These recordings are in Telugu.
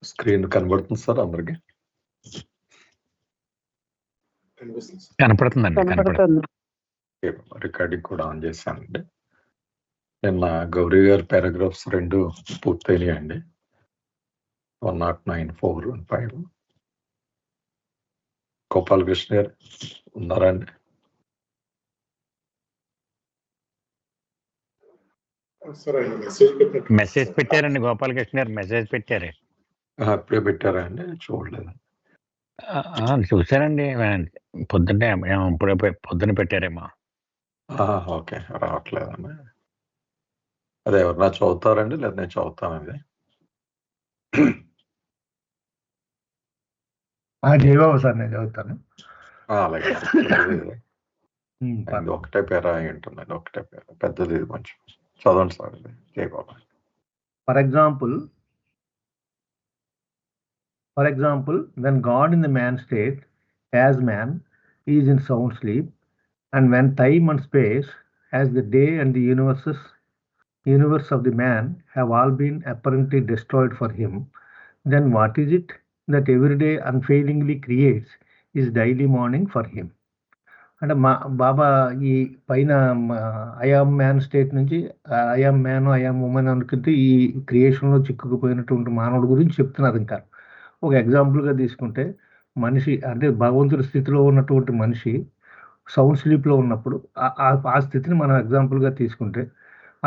స్క్రీన్ కనబడుతుంది సార్ అందరికి? కనపడుతుంది. రికార్డింగ్ కూడా ఆన్ చేశానండి. నిన్న గౌరీ గారి పారాగ్రాఫ్స్ 2 పూర్తయినాయండి. 109, 4 and 5. గోపాలకృష్ణ గారు ఉన్నారా అండి? మెసేజ్ పెట్టారండి. గోపాలకృష్ణ గారు మెసేజ్ పెట్టారు. ఇప్పుడే పెట్టారా అండి? చూడలేదు. చూసానండి. పొద్దున్నే ఇప్పుడే పొద్దున్న పెట్టారేమో. ఓకే, రావట్లేదండి. అదే ఎవరన్నా చదువుతారండి లేదా నేను చదువుతానండి? జయబాబు సార్, నేను చదువుతాను. అలాగే. ఒకటే పేర అయి ఉంటుందండి. ఒకటే పేర పెద్దది కొంచెం చదవండి sir. Jayababu. For example, when God in the man state, as man, is in sound sleep, and when time and space, as the day and the universe of the man, have all been apparently destroyed for him, then what is it that every day unfailingly creates his daily morning for him? అంటే బాబా ఈ పైన ఐఆమ్ మ్యాన్ స్టేట్ నుంచి ఐఆమ్ మ్యాన్ ఐఆమ్ ఉమెన్ అనుకుంటే ఈ క్రియేషన్లో చిక్కుకుపోయినటువంటి మానవుడి గురించి చెప్తున్నారు. ఇంకా ఒక ఎగ్జాంపుల్గా తీసుకుంటే మనిషి అంటే భగవంతుడి స్థితిలో ఉన్నటువంటి మనిషి సౌండ్ స్లీప్లో ఉన్నప్పుడు ఆ స్థితిని మనం ఎగ్జాంపుల్గా తీసుకుంటే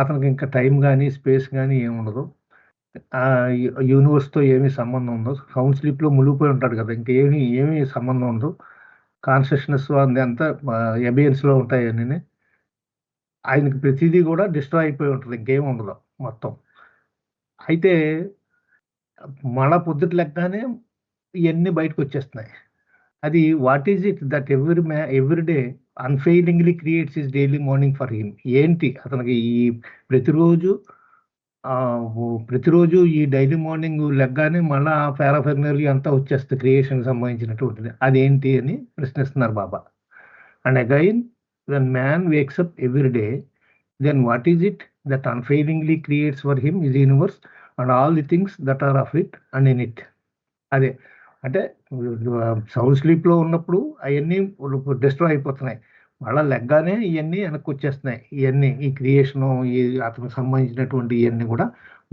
అతనికి ఇంకా టైం కానీ స్పేస్ కానీ ఏముండదు, యూనివర్స్తో ఏమీ సంబంధం ఉండదు. సౌండ్ స్లీప్లో మునిగిపోయి ఉంటాడు కదా, ఇంకేమీ సంబంధం ఉండదు. కాన్షియస్నెస్ అంతా ఎబియన్స్లో ఉంటాయి అన్నీ. ఆయనకి ప్రతిదీ కూడా డిస్ట్రాయ్ అయిపోయి ఉంటుంది, ఇంకేం ఉండదు మొత్తం. అయితే మళ్ళా పొద్దుట లెక్కనే ఇవన్నీ బయటకు వచ్చేస్తున్నాయి. అది what is it that every day unfailingly creates his daily morning for him? ఏంటి అతనికి ఈ ప్రతిరోజు ఈ డైలీ మార్నింగ్ లెగ్గానే మళ్ళీ ఆ పారాఫెర్నరీ అంతా వచ్చేస్తుంది క్రియేషన్ సంబంధించినటువంటిది. అదేంటి అని ప్రశ్నిస్తున్నారు Baba. And again, when man wakes up every day, then what is it that unfailingly creates for him his universe and all the things that are of it and in it. అదే అంటే సౌండ్ స్లీప్లో ఉన్నప్పుడు అవన్నీ డిస్ట్రాయ్ అయిపోతున్నాయి, మళ్ళీ లెగ్గానే ఇవన్నీ వెనక్కి వచ్చేస్తున్నాయి. ఇవన్నీ ఈ క్రియేషను అతనికి సంబంధించినటువంటి ఇవన్నీ కూడా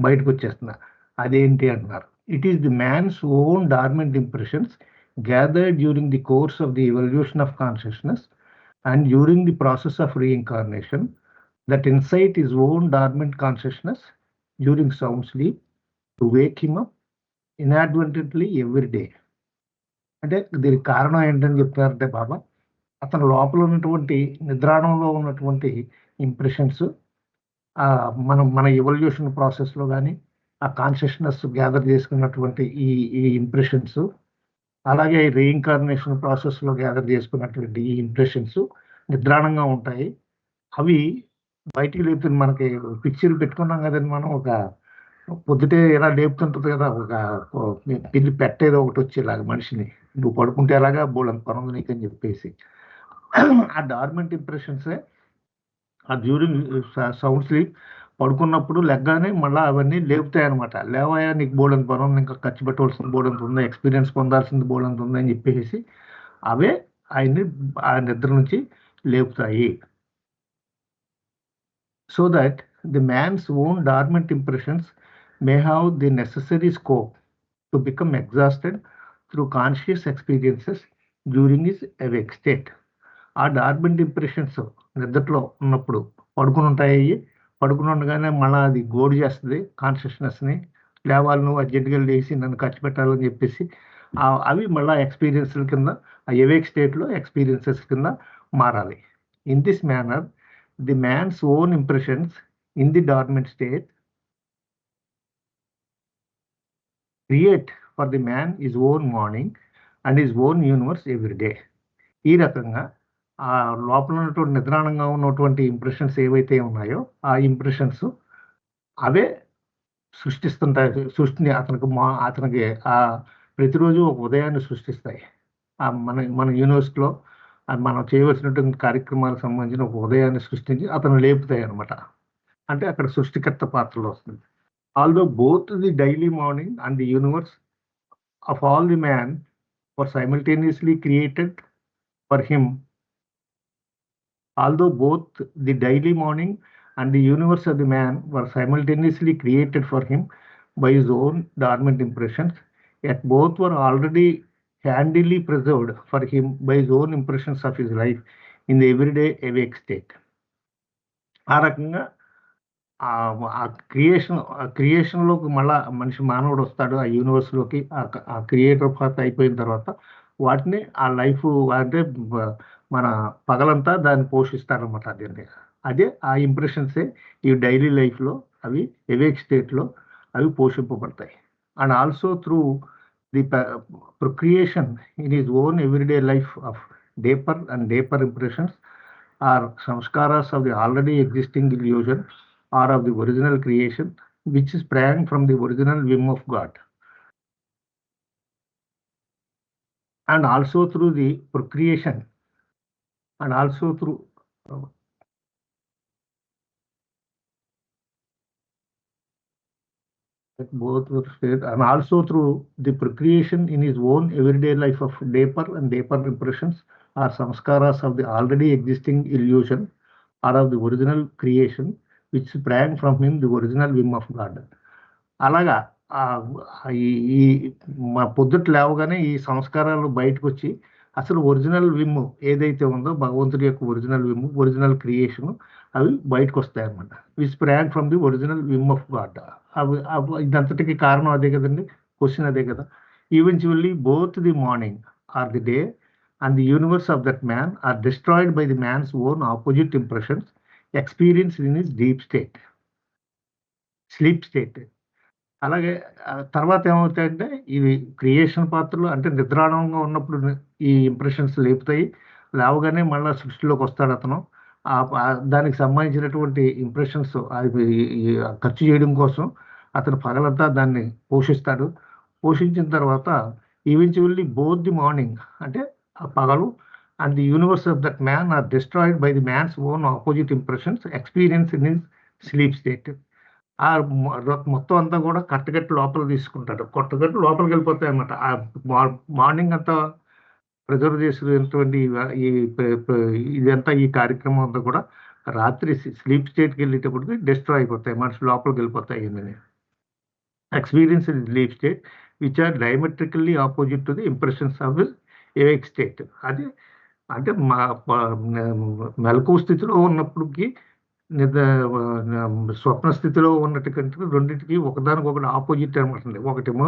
బయటకు వచ్చేస్తున్నాయి. అదేంటి అంటున్నారు. It is the man's own dormant impressions gathered during the course of the evolution of consciousness and during the process of reincarnation that incite his own dormant consciousness during sound sleep to wake him up inadvertently every day. అంటే దీనికి కారణం ఏంటని చెప్తున్నారంటే బాబా, అతని లోపల ఉన్నటువంటి నిద్రాణంలో ఉన్నటువంటి ఇంప్రెషన్స్, మన ఎవల్యూషన్ ప్రాసెస్లో కానీ ఆ కాన్షియస్నెస్ గ్యాదర్ చేసుకున్నటువంటి ఈ ఇంప్రెషన్స్, అలాగే రీఇన్కార్నేషన్ ప్రాసెస్లో గ్యాదర్ చేసుకున్నటువంటి ఈ ఇంప్రెషన్స్ నిద్రాణంగా ఉంటాయి. అవి బయటికి లేపుతుంది. మనకి పిక్చర్లు పెట్టుకున్నాం కదండి మనం, ఒక పొద్దుటే ఎలా లేపుతుంటుంది కదా, ఒక పిల్లి పెట్టేదో ఒకటి వచ్చేలాగా మనిషిని, నువ్వు పడుకుంటే ఎలాగా బోళ్ళంత పనుంది నీకు అని చెప్పేసి. ఆ డార్మెంట్ ఇంప్రెషన్సే ఆ డ్యూరింగ్ సౌండ్ స్లీప్ పడుకున్నప్పుడు లెగ్గానే మళ్ళీ అవన్నీ లేపుతాయి అనమాట. లేవయా నీకు బోర్డంత పని ఉంది, ఇంకా ఖర్చు పెట్టవలసిన బోర్డంత ఉంది, ఎక్స్పీరియన్స్ పొందాల్సింది బోర్డంత ఉంది అని చెప్పేసి అవే ఆయన్ని ఆ నిద్ర నుంచి లేపుతాయి. So that the man's own dormant impressions may have the necessary scope to become exhausted through conscious experiences during his awake state. ఆ డార్మెంట్ ఇంప్రెషన్స్ నిద్రలో ఉన్నప్పుడు పడుకుని ఉంటాయి. పడుకుని ఉండగానే మళ్ళీ అది గోడు చేస్తుంది కాన్షియస్నెస్ని, లేవాలి నువ్వు అర్జెంటుగా లేచి నన్ను ఖర్చు పెట్టాలని చెప్పేసి అవి మళ్ళీ ఎక్స్పీరియన్స్ల కింద, ఆ ఎవేక్ స్టేట్లో ఎక్స్పీరియన్సెస్ కింద మారాలి. In this manner the man's own impressions in the dormant state create for the man his own morning and his own universe every day. ఈ రకంగా ఆ లోపల ఉన్నటువంటి నిద్రాణంగా ఉన్నటువంటి ఇంప్రెషన్స్ ఏవైతే ఉన్నాయో ఆ ఇంప్రెషన్స్ అవే సృష్టిస్తుంటాయి. సృష్టిని అతనికి ఆ ప్రతిరోజు ఒక ఉదయాన్ని సృష్టిస్తాయి. మన యూనివర్స్లో మనం చేయవలసినటువంటి కార్యక్రమాలకు సంబంధించిన ఒక ఉదయాన్ని సృష్టించి అతను లేపుతాయి అనమాట. అంటే అక్కడ సృష్టికర్త పాత్రలో వస్తుంది. Although both the daily morning and the universe of all the man were simultaneously created for him, although both the daily morning and the universe of the man were simultaneously created for him by his own dormant impressions, yet both were already handily preserved for him by his own impressions of his life in the everyday awake state. ఆ రకంగా ఆ క్రియేషన్లోకి మళ్ళా మనిషి మానవుడు వస్తాడు ఆ యూనివర్స్లోకి. ఆ క్రియేటర్ పార్ట్ అయిపోయిన తర్వాత వాటిని ఆ లైఫ్ అంటే మన పగలంతా దాన్ని పోషిస్తారనమాట. అదే ఆ ఇంప్రెషన్సే ఈ డైలీ లైఫ్లో అవి ఎవేక్ స్టేట్లో అవి పోషింపబడతాయి. And also through the procreation in his own everyday life of deeper and deeper impressions are samskaras of the already existing illusion or of the original creation, which sprang from the original whim of God. And also through the procreation, and also through both were said, and also through the procreation in his own everyday life of dapper and dapper impressions are samskaras of the already existing illusion or of the original creation, which sprang from him the original whim of God. అలాగా ఈ మా పొద్దుట లేవగానే ఈ సంస్కారాలు బయటకు వచ్చి అసలు ఒరిజినల్ విమ్ ఏదైతే ఉందో భగవంతుడి యొక్క ఒరిజినల్ విమ్, ఒరిజినల్ క్రియేషన్ అవి బయటకు వస్తాయి అన్నమాట. We sprang from the original whim of God. అవి ఇదంతటికి కారణం అదే కదండి, క్వశ్చన్ అదే కదా. Eventually both the morning or the day and the universe of that man are destroyed by the man's own opposite impressions experienced in his deep state, sleep state. అలాగే తర్వాత ఏమవుతాయంటే ఇవి క్రియేషన్ పాత్రలు అంటే నిద్రాణంగా ఉన్నప్పుడు ఈ ఇంప్రెషన్స్ లేపుతాయి. లేవగానే మళ్ళీ సృష్టిలోకి వస్తాడు అతను. దానికి సంబంధించినటువంటి ఇంప్రెషన్స్ ఖర్చు చేయడం కోసం అతను పగలంతా దాన్ని పోషిస్తాడు. పోషించిన తర్వాత ఈవెన్చువల్లీ బోత్ ది మార్నింగ్ అంటే పగలు and the universe of that man are destroyed by the man's own opposite impressions experience in his sleep state. ఆ మొత్తం అంతా కూడా కట్టగట్టు లోపల తీసుకుంటాడు. కొట్టగట్టు లోపలికి వెళ్ళిపోతాయి అన్నమాట. ఆ మార్నింగ్ అంతా ప్రిజర్వ్ చేసినటువంటి ఇదంతా ఈ కార్యక్రమం అంతా కూడా రాత్రి స్లీప్ స్టేట్కి వెళ్ళేటప్పటికి డిస్ట్రాయ్ అయిపోతాయి, మనిషి లోపలికి వెళ్ళిపోతాయి. Experience in sleep state which are diametrically opposite to the impressions of awake state. అది అంటే మెలకువ స్థితిలో ఉన్నప్పటికీ స్వప్న స్థితిలో ఉన్నట్టుకంటే రెండింటికి ఒకదానికొకటి ఆపోజిట్ అనమాట. ఒకటేమో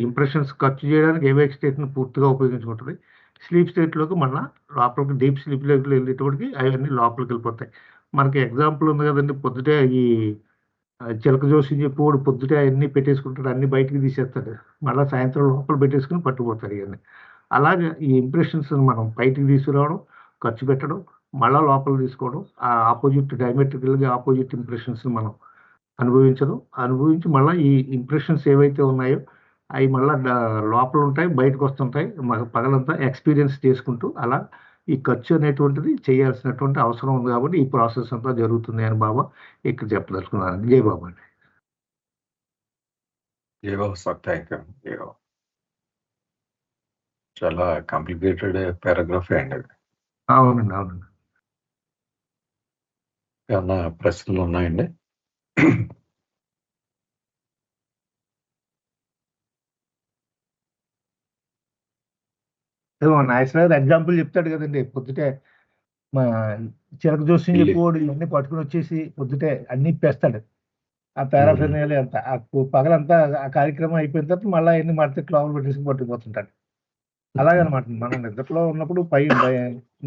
ఇంప్రెషన్స్ ఖర్చు చేయడానికి ఏవేక్ స్టేట్ని పూర్తిగా ఉపయోగించుకుంటుంది. స్లీప్ స్టేట్లోకి మళ్ళీ లోపలికి డీప్ స్లీప్లోకి వెళ్ళేటప్పటికి అవన్నీ లోపలికి వెళ్ళిపోతాయి. మనకి ఎగ్జాంపుల్ ఉంది కదండి, పొద్దుటే ఈ చిలక జోసి చెప్పేవాడు పొద్దుటే అవన్నీ పెట్టేసుకుంటాడు, అన్ని బయటికి తీసేస్తాడు, మళ్ళీ సాయంత్రం లోపల పెట్టేసుకుని పట్టుకుపోతాడు ఇవన్నీ. అలాగే ఈ ఇంప్రెషన్స్ మనం బయటికి తీసుకురావడం, ఖర్చు పెట్టడం, మళ్ళీ లోపల తీసుకోవడం, ఆ ఆపోజిట్ డయామెట్రికల్గా ఆపోజిట్ ఇంప్రెషన్స్ మనం అనుభవించి మళ్ళీ ఈ ఇంప్రెషన్స్ ఏవైతే ఉన్నాయో అవి మళ్ళీ లోపల ఉంటాయి, బయటకు వస్తుంటాయి. పగలంతా ఎక్స్పీరియన్స్ చేసుకుంటూ అలా ఈ ఖర్చు అనేటువంటిది చేయాల్సినటువంటి అవసరం ఉంది. కాబట్టి ఈ ప్రాసెస్ అంతా జరుగుతుంది అని బాబా ఇక్కడ చెప్పదలుచుకున్నాను. జై బాబా అండి. జై బాబా సార్, థ్యాంక్ యూ. జై బాబా. చాలా కాంప్లికేటెడ్ పారాగ్రాఫ్ అండి. అవునండి, అవునండి. ఏమన్నా ప్రశ్నలు ఉన్నాయండి? ఏమో నాగేశ్వరరావు ఎగ్జాంపుల్ చెప్తాడు కదండి, పొద్దుటే మా చిలక జోసి చెప్పేవాడు ఇవన్నీ పట్టుకుని వచ్చేసి పొద్దుటే అన్ని ఇప్పేస్తాడు. ఆ పారాఫెర్నాలి అంతా పగలంతా ఆ కార్యక్రమం అయిపోయిన తర్వాత మళ్ళీ అన్ని మడతెట్లు లోపల పెట్టేసి పట్టుకుపోతుంటాడు. అలాగనమాట. మనం నిద్రలో ఉన్నప్పుడు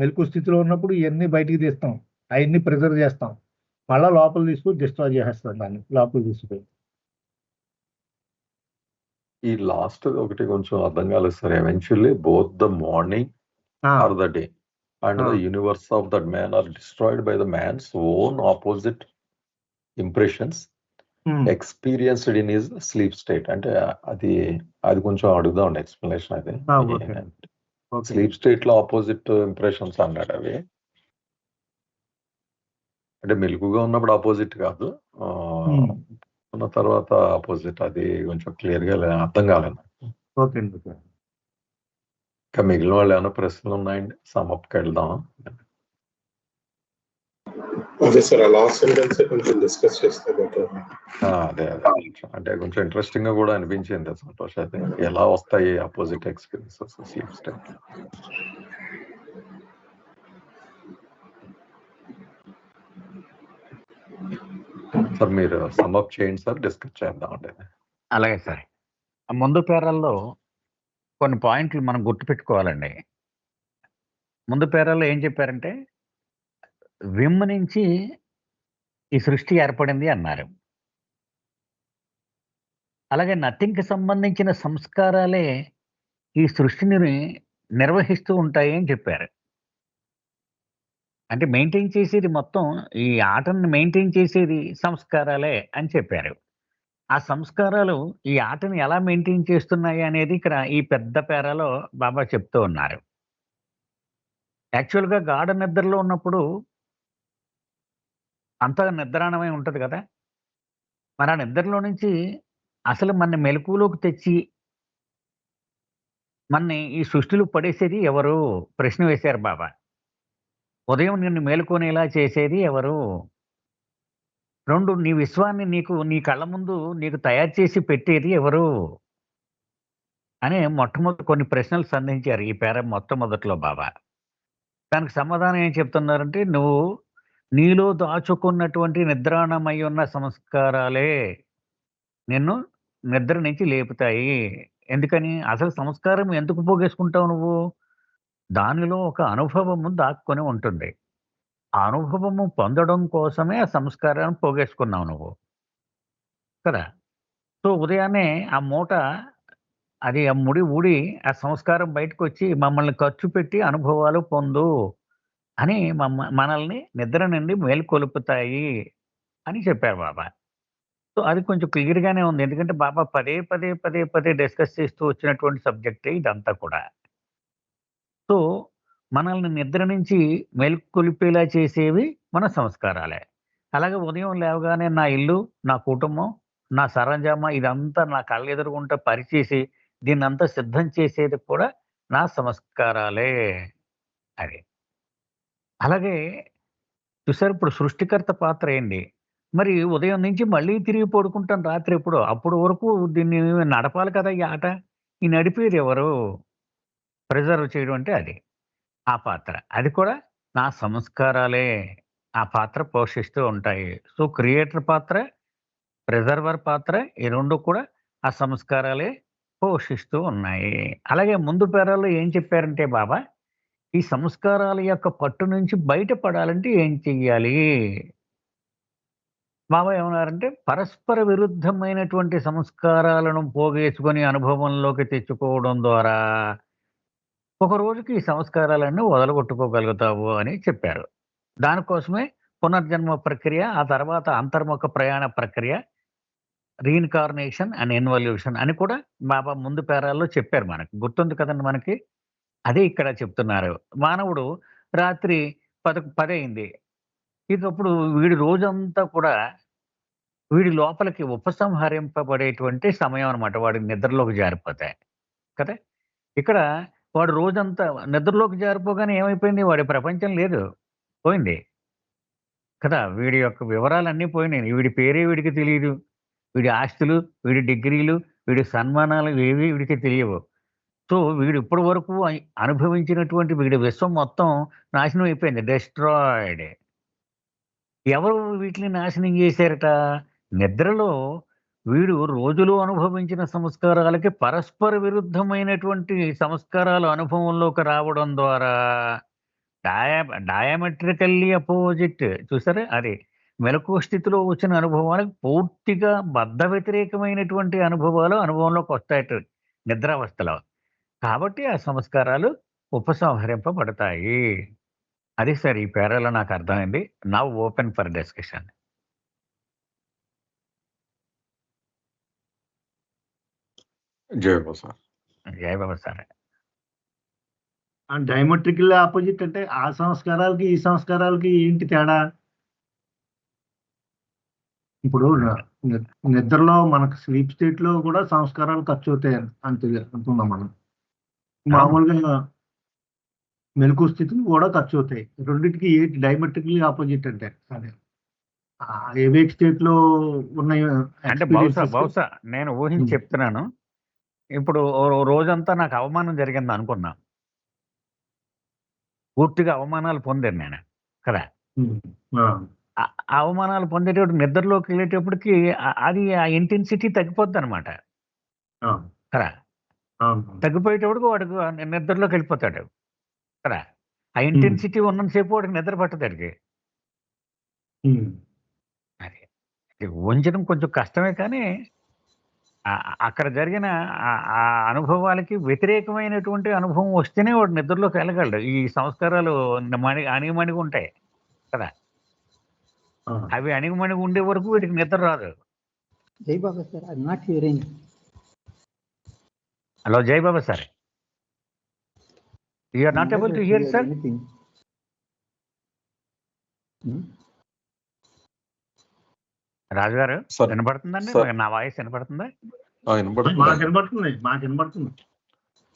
మెలకు స్థితిలో ఉన్నప్పుడు ఇవన్నీ బయటికి తీస్తాం, అవన్నీ ప్రిజర్వ్ చేస్తాం, మళ్ళీ లోపల తీసుకుని డిస్ట్రాయ్ చేసేస్తాం, దాన్ని లోపల తీసుకుపోయి. ఈ లాస్ట్ ఒకటి కొంచెం అర్థం కాలేదు sir. Eventually both the morning or the day and the universe of that man are destroyed by the man's own opposite impressions experienced in his sleep state. అంటే అది కొంచెం అడుగుదాం ఎక్స్ప్లెనేషన్. అది స్లీప్ స్టేట్ లో ఆపోజిట్ ఇంప్రెషన్స్ అన్నాడు. అవి అంటే మెలకుగా ఉన్నప్పుడు ఆపోజిట్ కాదు, ఉన్న తర్వాత ఆపోజిట్ అది కొంచెం క్లియర్గా అర్థం కాలేదు. ఓకే అండి. ఓకే. ఇంకా మిగిలిన వాళ్ళు ఏమైనా ప్రశ్నలు ఉన్నాయండి? సమ్అప్కి వెళ్దాం. అదే సార్, ఆ లాస్ట్ సెంటెన్స్ కొంచెం డిస్కస్ చేస్తే బెటర్. అదే అంటే కొంచెం ఇంట్రెస్టింగ్ గా కూడా అనిపించింది సంతోష్. అయితే ఎలా వస్తాయి opposite experiences sleep state? Sir మీరు సమ్అప్ చేయండి సార్, డిస్కస్ చేద్దాం అండి. అలాగే సార్. ముందు పేరాల్లో కొన్ని పాయింట్లు మనం గుర్తుపెట్టుకోవాలండి. ముందు పేరాల్లో ఏం చెప్పారంటే విమ్ నుంచి ఈ సృష్టి ఏర్పడింది అన్నారు. అలాగే నథింగ్‌కి సంబంధించిన సంస్కారాలే ఈ సృష్టిని నిర్వహిస్తూ ఉంటాయి అని చెప్పారు. అంటే మెయింటైన్ చేసేది మొత్తం ఈ ఆటని మెయింటైన్ చేసేది సంస్కారాలే అని చెప్పారు. ఆ సంస్కారాలు ఈ ఆటని ఎలా మెయింటైన్ చేస్తున్నాయి అనేది ఇక్కడ ఈ పెద్ద పేరాలో బాబా చెప్తూ ఉన్నారు. యాక్చువల్‌గా గాఢ నిద్రలో ఉన్నప్పుడు అంతా నిద్రాణమై ఉంటది కదా! మరి ఆ నిద్రలో నుంచి అసలు మనని మెలకువలోకి తెచ్చి మనని ఈ సృష్టిలో పడేసేది ఎవరు? ప్రశ్న వేశారు బాబా. ఉదయం నిన్ను మేలుకొనేలా చేసేది ఎవరు? 2 నీ విశ్వాన్ని నీ కళ్ళ ముందు నీకు తయారు చేసి పెట్టేది ఎవరు? అని మొట్టమొదటి కొన్ని ప్రశ్నలు సంధించారు ఈ పేర మొట్టమొదట్లో బాబా. దానికి సమాధానం ఏం చెప్తున్నారంటే, నువ్వు నీలో దాచుకున్నటువంటి నిద్రాణమై ఉన్న సంస్కారాలే నిన్ను నిద్ర నుంచి లేపుతాయి. ఎందుకని? అసలు సంస్కారం ఎందుకు పోగేసుకుంటావు నువ్వు? దానిలో ఒక అనుభవము దాక్కొని ఉంటుంది. ఆ అనుభవము పొందడం కోసమే ఆ సంస్కారాన్ని పోగేసుకున్నావు నువ్వు. కదా! సో, ఉదయాన్నే ఆ మూట అది ఆ ముడి ఊడి ఆ సంస్కారం బయటకొచ్చి మమ్మల్ని ఖర్చు పెట్టి అనుభవాలు పొందు అని మనల్ని నిద్ర నుండి మేలుకొలుపుతాయి అని చెప్పారు బాబా. సో, అది కొంచెం క్లియర్‌గానే ఉంది. ఎందుకంటే బాబా పదే పదే డిస్కస్ చేస్తూ వచ్చినటువంటి సబ్జెక్టే ఇదంతా కూడా. సో, మనల్ని నిద్ర నుంచి మేలుకొలిపేలా చేసేవి మన సంస్కారాలే. అలాగే ఉదయం లేవగానే నా ఇల్లు, నా కుటుంబం, నా సరంజామా ఇదంతా నా కళ్ళెదురుగుంట పరిచేసి దీన్నంతా సిద్ధం చేసేది కూడా నా సంస్కారాలే. అది. అలాగే చూసారు ఇప్పుడు సృష్టికర్త పాత్ర ఏంటి? మరి ఉదయం నుంచి మళ్ళీ తిరిగి పడుకుంటాను రాత్రి ఎప్పుడో. అప్పటి వరకు దీన్ని నడపాలి కదా! ఈ ఆట. ఈ నడిపేదెవరు? ప్రిజర్వ్ చేయడం అంటే అది. ఆ పాత్ర. అది కూడా నా సంస్కారాలే ఆ పాత్ర పోషిస్తూ ఉంటాయి. సో, క్రియేటర్ పాత్ర, ప్రిజర్వర్ పాత్ర ఈ 2 కూడా ఆ సంస్కారాలే పోషిస్తూ ఉన్నాయి. అలాగే ముందు పేరాల్లో ఏం చెప్పారంటే బాబా, ఈ సంస్కారాల యొక్క పట్టు నుంచి బయటపడాలంటే ఏం చెయ్యాలి? బాబా ఏమన్నారంటే, పరస్పర విరుద్ధమైనటువంటి సంస్కారాలను పోగేసుకొని అనుభవంలోకి తెచ్చుకోవడం ద్వారా ఒక రోజుకి ఈ సంస్కారాలన్నీ వదలగొట్టుకోగలుగుతావు అని చెప్పారు. దానికోసమే పునర్జన్మ ప్రక్రియ, ఆ తర్వాత అంతర్ముఖ ప్రయాణ ప్రక్రియ, రీఇన్కార్నేషన్ అండ్ ఇన్వల్యూషన్ అని కూడా బాబా ముందు పేరాల్లో చెప్పారు మనకు. గుర్తుంది కదండీ మనకి. అదే ఇక్కడ చెప్తున్నారు. మానవుడు రాత్రి 10 అయింది. ఇకప్పుడు వీడి రోజంతా కూడా వీడి లోపలికి ఉపసంహరింపబడేటువంటి సమయం అన్నమాట. వాడి నిద్రలోకి జారిపోతే. కదా! ఇక్కడ వాడు రోజంతా నిద్రలోకి జారిపోగానే ఏమైపోయింది? వాడి ప్రపంచం లేదు. పోయింది. కదా! వీడి యొక్క వివరాలన్నీ పోయినాయి. వీడి పేరే వీడికి తెలీదు. వీడి ఆస్తులు, వీడి డిగ్రీలు, వీడి సన్మానాలు ఏవి వీడికి తెలియవు. సో, వీడు ఇప్పటి వరకు అనుభవించినటువంటి వీడి విశ్వం మొత్తం నాశనం అయిపోయింది. డెస్ట్రాయిడ్. ఎవరు వీటిని నాశనం చేశారట? నిద్రలో వీడు రోజులో అనుభవించిన సంస్కారాలకి పరస్పర విరుద్ధమైనటువంటి సంస్కారాలు అనుభవంలోకి రావడం ద్వారా డయామెట్రికల్లీ అపోజిట్ చూసారా? అది. మెలకువ స్థితిలో వచ్చిన అనుభవాలకు పూర్తిగా బద్ధ వ్యతిరేకమైనటువంటి అనుభవాలు అనుభవంలోకొస్తాయట నిద్రావస్థలో. కాబట్టి ఆ సంస్కారాలు ఉపసంహరింపబడతాయి. అది సార్ ఈ పేరాలో నాకు అర్థమైంది. Now open for discussion. జై బాబా సార్. జై బాబా సార్. ఆ డయామెట్రికల్ ఆపోజిట్ అంటే ఆ సంస్కారాలకి, ఈ సంస్కారాలకి ఏంటి తేడా? ఇప్పుడు నిద్రలో మనకు స్లీప్ స్టేట్ లో కూడా సంస్కారాలు ఖర్చు అవుతాయి అంతే అనుకున్నాం మనం. మామూలుగా మెలకు స్థితులు కూడా ఖర్చు అవుతాయి. రెండింటికి డైమెట్రిక్లీ ఆపోజిట్ అంటే అదే ఏవేక్ స్టేట్ లో ఉన్న అంటే బహుశా నేను ఊహించి చెప్తున్నాను. ఇప్పుడు రోజంతా నాకు అవమానం జరిగింది అనుకున్నా, పూర్తిగా అవమానాలు పొందాను నేను కదా. అవమానాలు పొందేటప్పుడు నిద్రలోకి వెళ్ళేటప్పటికి అది ఆ ఇంటెన్సిటీ తగ్గిపోద్ది అనమాట కదా. తగ్గిపోయేటప్పటికి వాడికి నిద్రలోకి వెళ్ళిపోతాడు కదా. ఆ ఇంటెన్సిటీ ఉన్నంతసేపు వాడికి నిద్ర పట్టదాడికి. అది ఊహించడం కొంచెం కష్టమే, కానీ అక్కడ జరిగిన ఆ అనుభవాలకి వ్యతిరేకమైనటువంటి అనుభవం వస్తేనే వాడు నిద్రలోకి వెళ్ళగలడు. ఈ సంస్కారాలు అణిగిమణిగి ఉంటాయి కదా, అవి అణిగిమణిగి ఉండే వరకు వీటికి నిద్ర రాదు. జై Baba sir, I not hearing. Hello జై Baba sir, you are not able to hear sir. Raju garu వినపడుతుందండి? నా వాయిస్ వినపడుతుందా? వినపడుతుంది.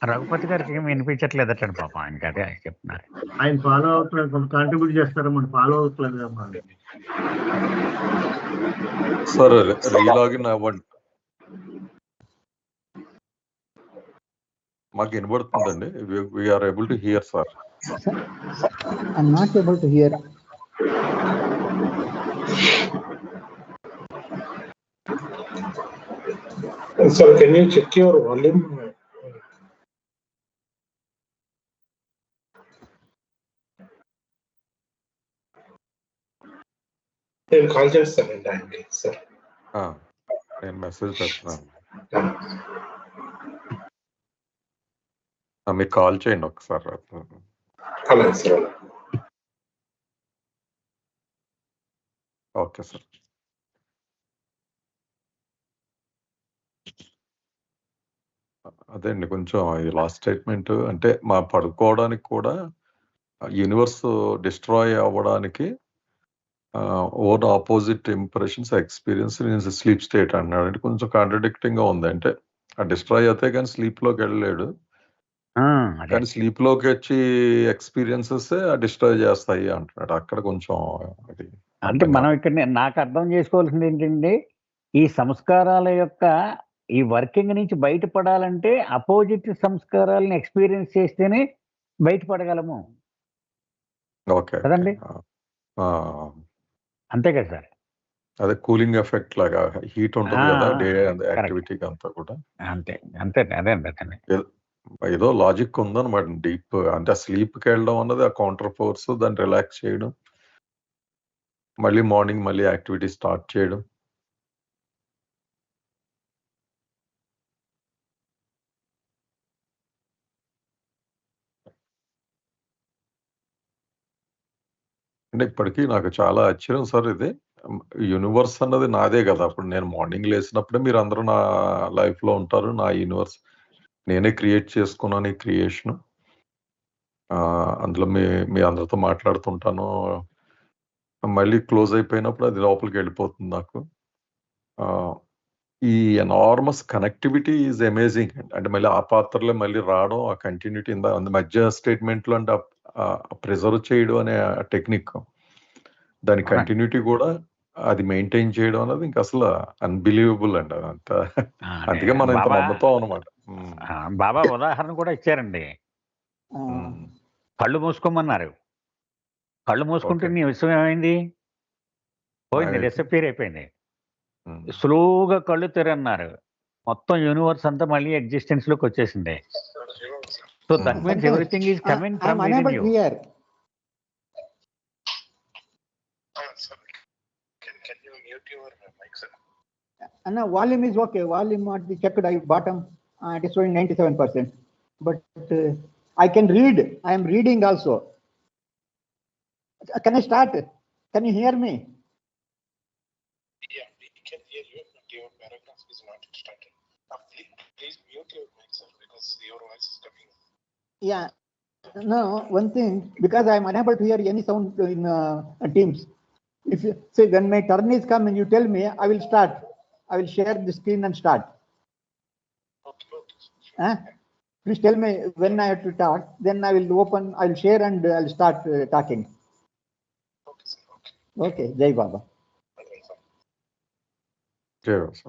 రఘుపతి గారికి ఏమి వినిపించట్లేదట పాపం, ఆయనకి అదే చెప్తున్నారు. ఆయన ఫాలో అవుతున్నారు, కాంట్రిబ్యూట్ చేస్తారు, మనం ఫాలో అవుతలేదు. సరే రీలాగిన్ అవ్వండి, మాకు వినబడుతుందండి. We are able to hear sir. I'm not able to hear. Sir, can you check your volume? నేను కాల్ చేస్తానండి ఆయనకి సార్. నేను మెసేజ్ పెడుతున్నాను, మీకు కాల్ చేయండి ఒకసారి. అలాగే సార్. Okay sir. అదే అండి, కొంచెం ఈ లాస్ట్ స్టేట్మెంట్ అంటే మా పడుకోవడానికి కూడా యూనివర్స్ డిస్ట్రాయ్ అవ్వడానికి own opposite impressions experience in sleep state అన్నాడు. అంటే కొంచెం కాంట్రడిక్టింగ్ గా ఉంది. అంటే ఆ డిస్ట్రాయ్ అయితే కానీ స్లీప్ లోకి వెళ్ళలేడు, కానీ స్లీప్ లోకి వచ్చి ఎక్స్పీరియన్సెస్ డిస్ట్రాయ్ చేస్తాయి అంటున్నాడు. అక్కడ కొంచెం అది అంటే మనం ఇక్కడ నాకు అర్థం చేసుకోవాల్సింది ఏంటంటే, ఈ సంస్కారాల యొక్క ఈ వర్కింగ్ నుంచి బయటపడాలంటే అపోజిట్ సంస్కారాలను ఎక్స్పీరియన్స్ చేస్తేనే బయటపడగలము. ఓకే కదండి, అంతే కదా సార్. అదే కూలింగ్ ఎఫెక్ట్ లాగా హీట్ ఉంటుంది కదా డే యాక్టివిటీకి అంతా కూడా. అంతే అంతే అదే అండి. ఏదో లాజిక్ ఉందన్నమాట డీప్. అంటే ఆ స్లీప్కి వెళ్ళడం అన్నది ఆ కౌంటర్ ఫోర్స్, దాన్ని రిలాక్స్ చేయడం, మళ్ళీ మార్నింగ్ మళ్ళీ యాక్టివిటీ స్టార్ట్ చేయడం. అంటే ఇప్పటికీ నాకు చాలా ఆశ్చర్యం సార్. ఇది యూనివర్స్ అన్నది నాదే కదా. అప్పుడు నేను మార్నింగ్ లేచినప్పుడే మీరు అందరూ నా లైఫ్ లో ఉంటారు. నా యూనివర్స్ నేనే క్రియేట్ చేసుకున్నాను ఈ క్రియేషన్. అందులో మీ అందరితో మాట్లాడుతుంటాను, మళ్ళీ క్లోజ్ అయిపోయినప్పుడు అది లోపలికి వెళ్ళిపోతుంది నాకు. ఈ ఎనార్మస్ కనెక్టివిటీ ఈజ్ అమేజింగ్. అంటే మళ్ళీ ఆ పాత్రలో మళ్ళీ రావడం, ఆ కంటిన్యూటీ మధ్య స్టేట్మెంట్ లో అంటే ప్రిజర్వ్ చేయడం అనే టెక్నిక్, దాని కంటిన్యూటీ కూడా అది మెయింటైన్ చేయడం అనేది ఇంకా అసలు అన్బిలీవబుల్ అండి. అంత అందుకే మనం ఇంత నమ్ముతాం అనమాట. బాబా ఉదాహరణ కూడా ఇచ్చారండి. కళ్ళు మూసుకోమన్నారు, కళ్ళు మూసుకుంటే నీ విషయం ఏమైంది? పోయింది, డిసపియర్ అయిపోయింది. స్లోగా కళ్ళు తెరన్నారు, మొత్తం యూనివర్స్ అంతా మళ్ళీ ఎగ్జిస్టెన్స్ లోకి వచ్చేసింది. So that means everything is coming from within you. Anna, volume is okay. Volume at the checked bottom, it is showing 97%. But I can read. I am reading also. Can I start? Can you hear me? Yeah, we can hear you, but your paragraph is not started. Please mute your mic, sir, because your voice is coming. Yeah. No, one thing, because I am unable to hear any sound in Teams. If you say when my turn is coming, you tell me, I will start. I will share the screen and start. Okay. Please tell me when I have to talk. Then I will open. I will share and I will start talking. Okay, sir. Okay. Okay. Jai Baba. Okay, sir. చేయవచ్చు.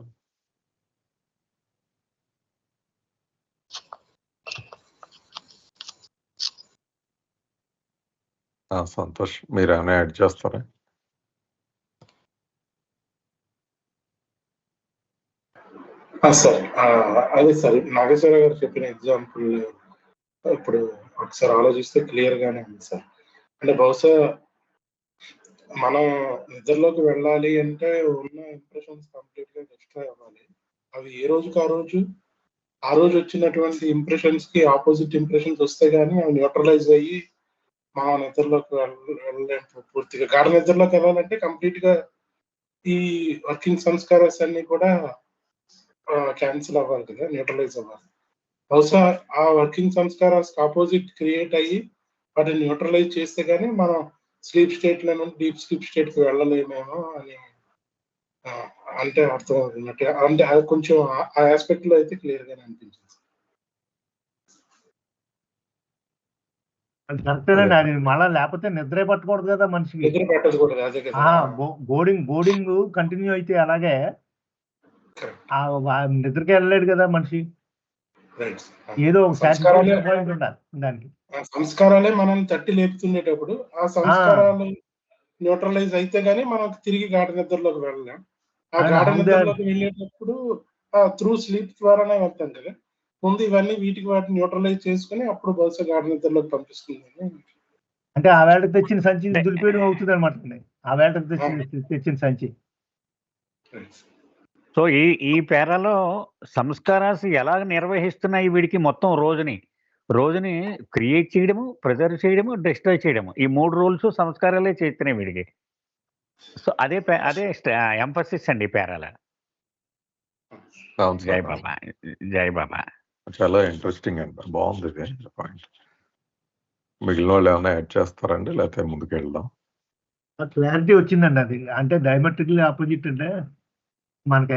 సంతోష్, మీరు ఏమైనా యాడ్ చేస్తారా? సార్ అదే సార్ నాగేశ్వర గారు చెప్పిన ఎగ్జాంపుల్ ఇప్పుడు ఒకసారి ఆలోచిస్తే క్లియర్ గానే ఉంది సార్. అంటే బహుశా మనం నిద్రలోకి వెళ్ళాలి అంటే ఉన్న ఇంప్రెషన్స్ కంప్లీట్ గా డిస్ట్రాయ్ అవ్వాలి. అవి ఏ రోజుకి ఆ రోజు వచ్చినటువంటి ఇంప్రెషన్స్ కి ఆపోజిట్ ఇంప్రెషన్స్ వస్తే గానీ అవి న్యూట్రలైజ్ అయ్యి మనం నిద్రలోకి వెళ్ళలేము పూర్తిగా. గాఢ నిద్రలోకి వెళ్ళాలంటే కంప్లీట్ గా ఈ వర్కింగ్ సంస్కారాస్ అన్ని కూడా క్యాన్సిల్ అవ్వాలి కదా, న్యూట్రలైజ్ అవ్వాలి. బహుశా ఆ వర్కింగ్ సంస్కారాస్ ఆపోజిట్ క్రియేట్ అయ్యి వాటిని న్యూట్రలైజ్ చేస్తే గానీ మనం స్లీప్ స్టేట్ లో నుండి డీప్ స్లీప్ స్టేట్ కి వెళ్ళలేమేమో అని అంటే అర్థం అవుతున్నట్టు. అంటే అది కొంచెం ఆ ఆస్పెక్ట్ లో అయితే క్లియర్ గానే అనిపించింది. అది కరెక్టేనండి. అది మళ్ళా లేకపోతే నిద్రే పట్టకూడదు కదా మనిషికి. నిద్ర పట్టకూడదు, అదే కదా. బోర్డింగ్ కంటిన్యూ అయితే అలాగే నిద్రకి వెళ్ళలేడు కదా మనిషి. ఏదో ఒక పాయింట్ ఉండాలి దానికి. సంస్కారాలే మనం తట్టి లేపుతుండేటప్పుడు ఆ సంస్కారాలు న్యూట్రలైజ్ అయితే గానీ మనం తిరిగి గాఢ నిద్రలోకి వెళ్ళలేం. ఆ గాఢ నిద్రలోకి వెళ్ళేటప్పుడు త్రూ స్లీప్ ద్వారానే వెళ్తాం కదా. ముందు ఇవన్నీ వాటిని న్యూట్రలైజ్ చేసుకుని అప్పుడు బహుశా గాఢ నిద్రలోకి పంపిస్తుంది. అంటే ఆ వేళకి తెచ్చిన సంచి దులిపేయడం అవుతుంది అనమాట. ఆ వేళకి తెచ్చిన సంచి. సో ఈ పేరాలో సంస్కారాలు ఎలా నిర్వహిస్తున్నాయి వీడికి మొత్తం రోజుని క్రియేట్ చేయడము, ప్రిజర్వ్ చేయడము, డిస్ట్రాయ్ చేయడము, ఈ 3 రూల్స్ సంస్కారాలే చేస్తున్నాయి వీడికి. సో అదే ఎంఫసిస్ అండి పేరాల. జై బాబా, జై బాబా. చాలా ఇంట్రెస్టింగ్ అండి, బాగుంది పాయింట్. మిగిలిన వాళ్ళు ఏమైనా యాడ్ చేస్తారండి, లేకపోతే ముందుకు వెళ్దాం? క్లారిటీ వచ్చిందండి. అది అంటే డైమెట్రికల్లీ ఆపోజిట్ అంటే మనకి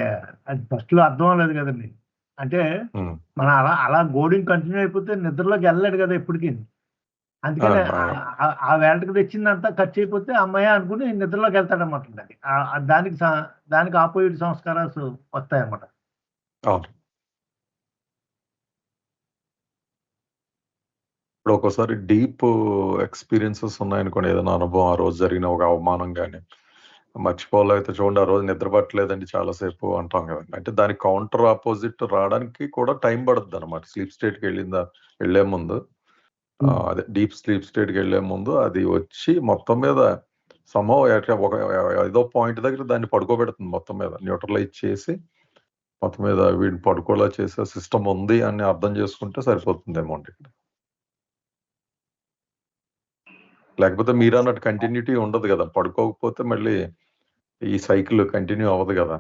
అది ఫస్ట్ లో అర్థం అవ్వలేదు కదండి. అంటే మనం అలా గోడింగ్ కంటిన్యూ అయిపోతే నిద్రలోకి వెళ్ళలేడు కదా ఎప్పటికీ. అందుకని ఆ వేళకి తెచ్చిందంతా ఖర్చు అయిపోతే అమ్మాయి అనుకుని నిద్రలోకి వెళ్తాడనమాట. దానికి ఆపోజిట్ సంస్కారాలు వస్తాయన్నమాట. అవును. ఇప్పుడు ఒక్కోసారి డీప్ ఎక్స్పీరియన్సెస్ ఉన్నాయనుకోండి, ఏదైనా అనుభవం, ఆ రోజు జరిగిన ఒక అవమానం కానీ మర్చిపోలేకపోతే, చూడండి ఆ రోజు నిద్ర పట్టలేదండి చాలాసేపు అంటాం కదండి. అంటే దానికి కౌంటర్ ఆపోజిట్ రావడానికి కూడా టైం పడుతుంది అనమాట. స్లీప్ స్టేట్కి వెళ్ళే ముందు, అదే డీప్ స్లీప్ స్టేట్కి వెళ్ళే ముందు అది వచ్చి మొత్తం మీద ఒక ఏదో పాయింట్ దగ్గర దాన్ని పడుకోబెడుతుంది, మొత్తం మీద న్యూట్రలైజ్ చేసి మొత్తం మీద వీడిని పడుకోలా చేసే సిస్టమ్ ఉంది అని అర్థం చేసుకుంటే సరిపోతుందేమో అండి. లేకపోతే మీరు అన్నట్టు కంటిన్యూటీ ఉండదు కదా, పడుకోకపోతే మళ్ళీ ఈ సైకిల్ కంటిన్యూ అవ్వదు కదా.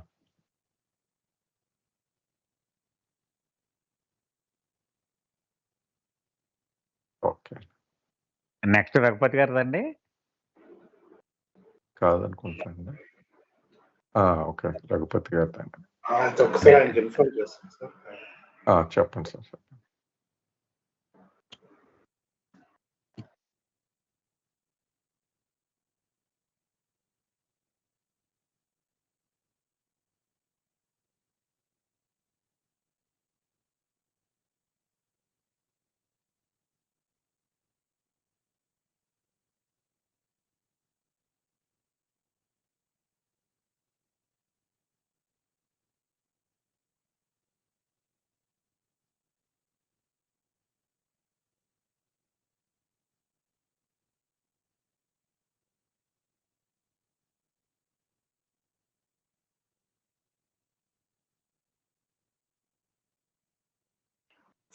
ఓకే, నెక్స్ట్ రఘుపతి గారిదండి. కాదనుకుంటాండి. ఓకే, రఘుపతి గారిదండి. చెప్పండి sir.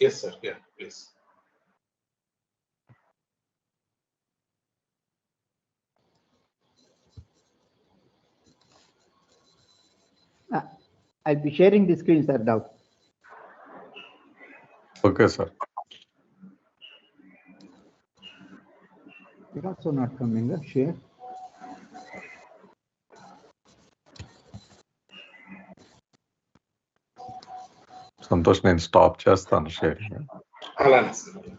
Yes, sir. Yeah, please. I'll be sharing the screen, sir, now. Okay, sir. It's also not coming, share. Santosh, నేను స్టాప్ చేస్తాను షేరింగ్. అలానే sir.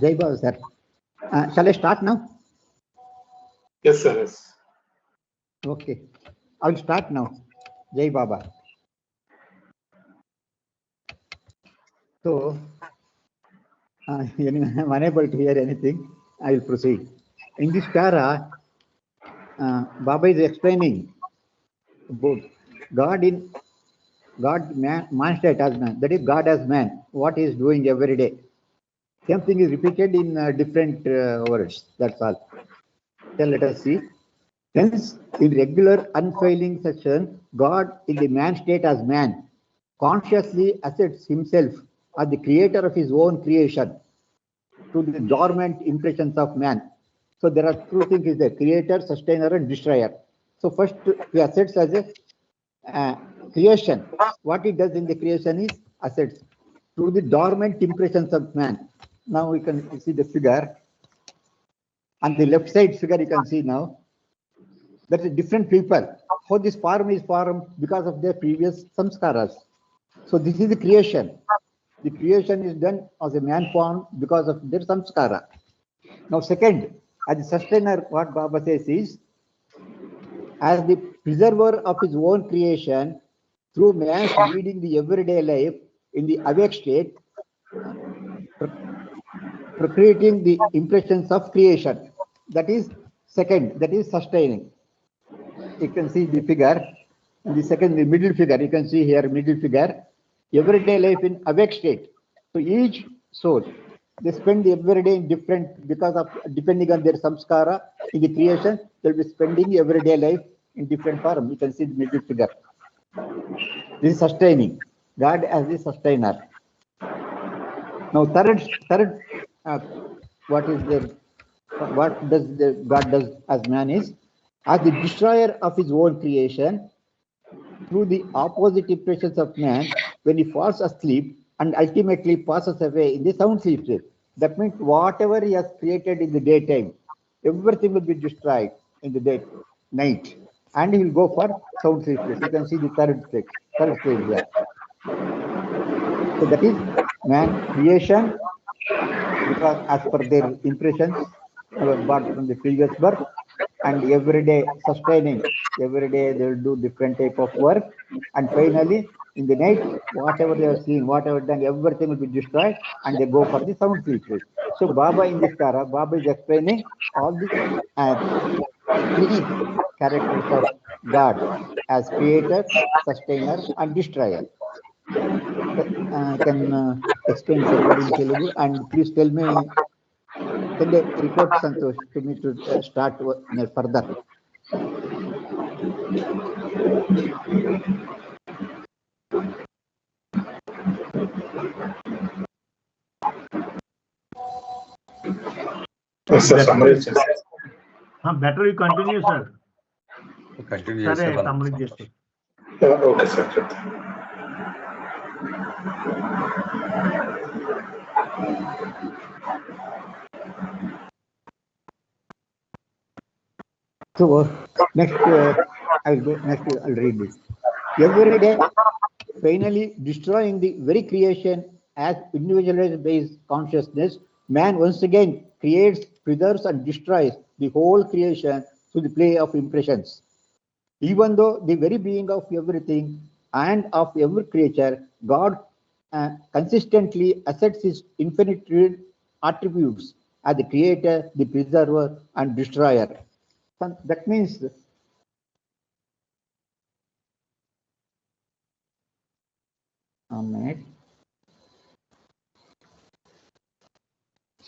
Jai Baba, sir. Shall I start now? Yes, sir. Yes. Okay. I'll start now. Jai Baba. So, anyway, I'm unable to hear anything. I will proceed. In this para, Baba is explaining about man state as man. That is God as man. What he is doing every day. Same thing is repeated in different words. That's all. Then let us see. Hence, in regular unfailing session, God in the man state as man consciously asserts himself as the creator of his own creation to the dormant impressions of man. So there are two things: is the creator, sustainer, and destroyer. So first, he asserts as a creation. What he does in the creation is asserts to the dormant impressions of man. Now we can see the figure. On the left side figure, you can see now. That is different people. How this form is formed because of their previous samskaras. So this is the creation. The creation is done as a man form because of their samskara. Now second, as the sustainer, what Baba says is, as the preserver of his own creation, through man's leading the everyday life in the awake state, procreating the impressions of creation. That is second, that is sustaining. You can see the figure. In the second, the middle figure, you can see here, middle figure, everyday life in awake state. So each soul, they spend every day in different, because of depending on their samskara in the creation, they'll be spending everyday life in different form. You can see the middle figure. This is sustaining. God as the sustainer. Now third, what does God does as man is, as the destroyer of his own creation, through the opposite impressions of man when he falls asleep and ultimately passes away in the sound sleep state. That means whatever he has created in the daytime, everything will be destroyed in the night, and he will go for sound sleep state. You can see the third stage here. So that is man creation, because as per their impressions brought from the previous birth, and every day sustaining. Every day they will do different type of work, and finally in the night, whatever they are seeing, whatever done, everything will be destroyed, and they go for the sound sleep state. So Baba in this para, Baba is explaining all the three characters of God as creator, sustainer, and destroyer. Can explain somebody in Telugu, and please tell me, send a report, Santosh, to me to start further. Yes, sir. Summarize. Better you continue, sir. Continue సరే చేసేవాళ్ళం. కంప్లీట్ చేస్తే. Okay, sir. So next, I'll read this. Every day, finally destroying the very creation as individualized based consciousness, man once again creates, preserves, and destroys the whole creation through the play of impressions. Even though the very being of everything and of every creature, God consistently asserts his infinite attributes as the creator, the preserver, and destroyer. That means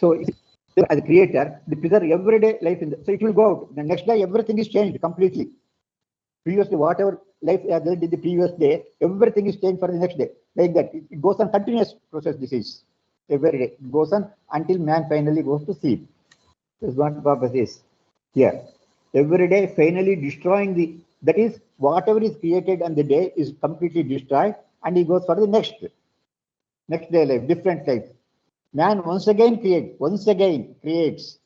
so as a creator, the preserve everyday life so it will go out. The next day everything is changed completely. Previously, whatever life I did the previous day, everything is changed for the next day. Like that. It goes on continuous process. This is every day. It goes on until man finally goes to sleep. This is what Baba says here. Every day finally destroying the That is, whatever is created on the day is completely destroyed, and he goes for the next day life, different life. Man once again creates,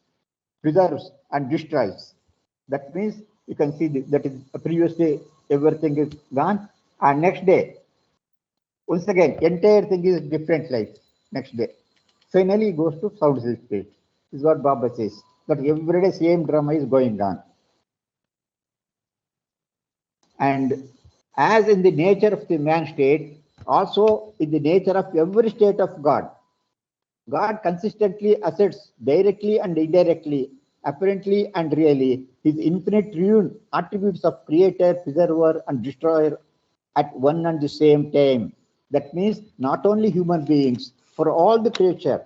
preserves, and destroys. That means you can see that is previous day everything is gone, and next day once again entire thing is different life. Next day finally goes to sound sleep state. This is what Baba says, that every day same drama is going on. And as in the nature of the man state, also in the nature of every state of God, God consistently asserts directly and indirectly, apparently and really, his infinite triune attributes of creator, preserver, and destroyer at one and the same time. That means not only human beings, for all the creature,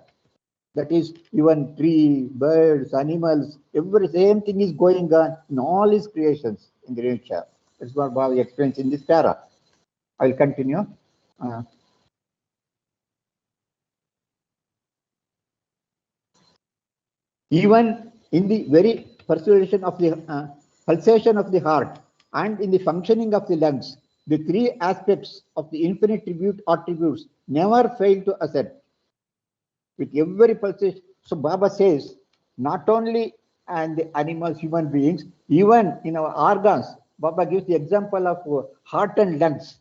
that is even tree, birds, animals, every same thing is going on in all his creations in the nature. That's what Baba explains in this para. I will continue. Even in the very pulsation of the heart and in the functioning of the lungs, the three aspects of the infinite attributes never fail to assert. With every pulsation, so Baba says, not only and the animals, human beings, even in our organs, Baba gives the example of heart and lungs.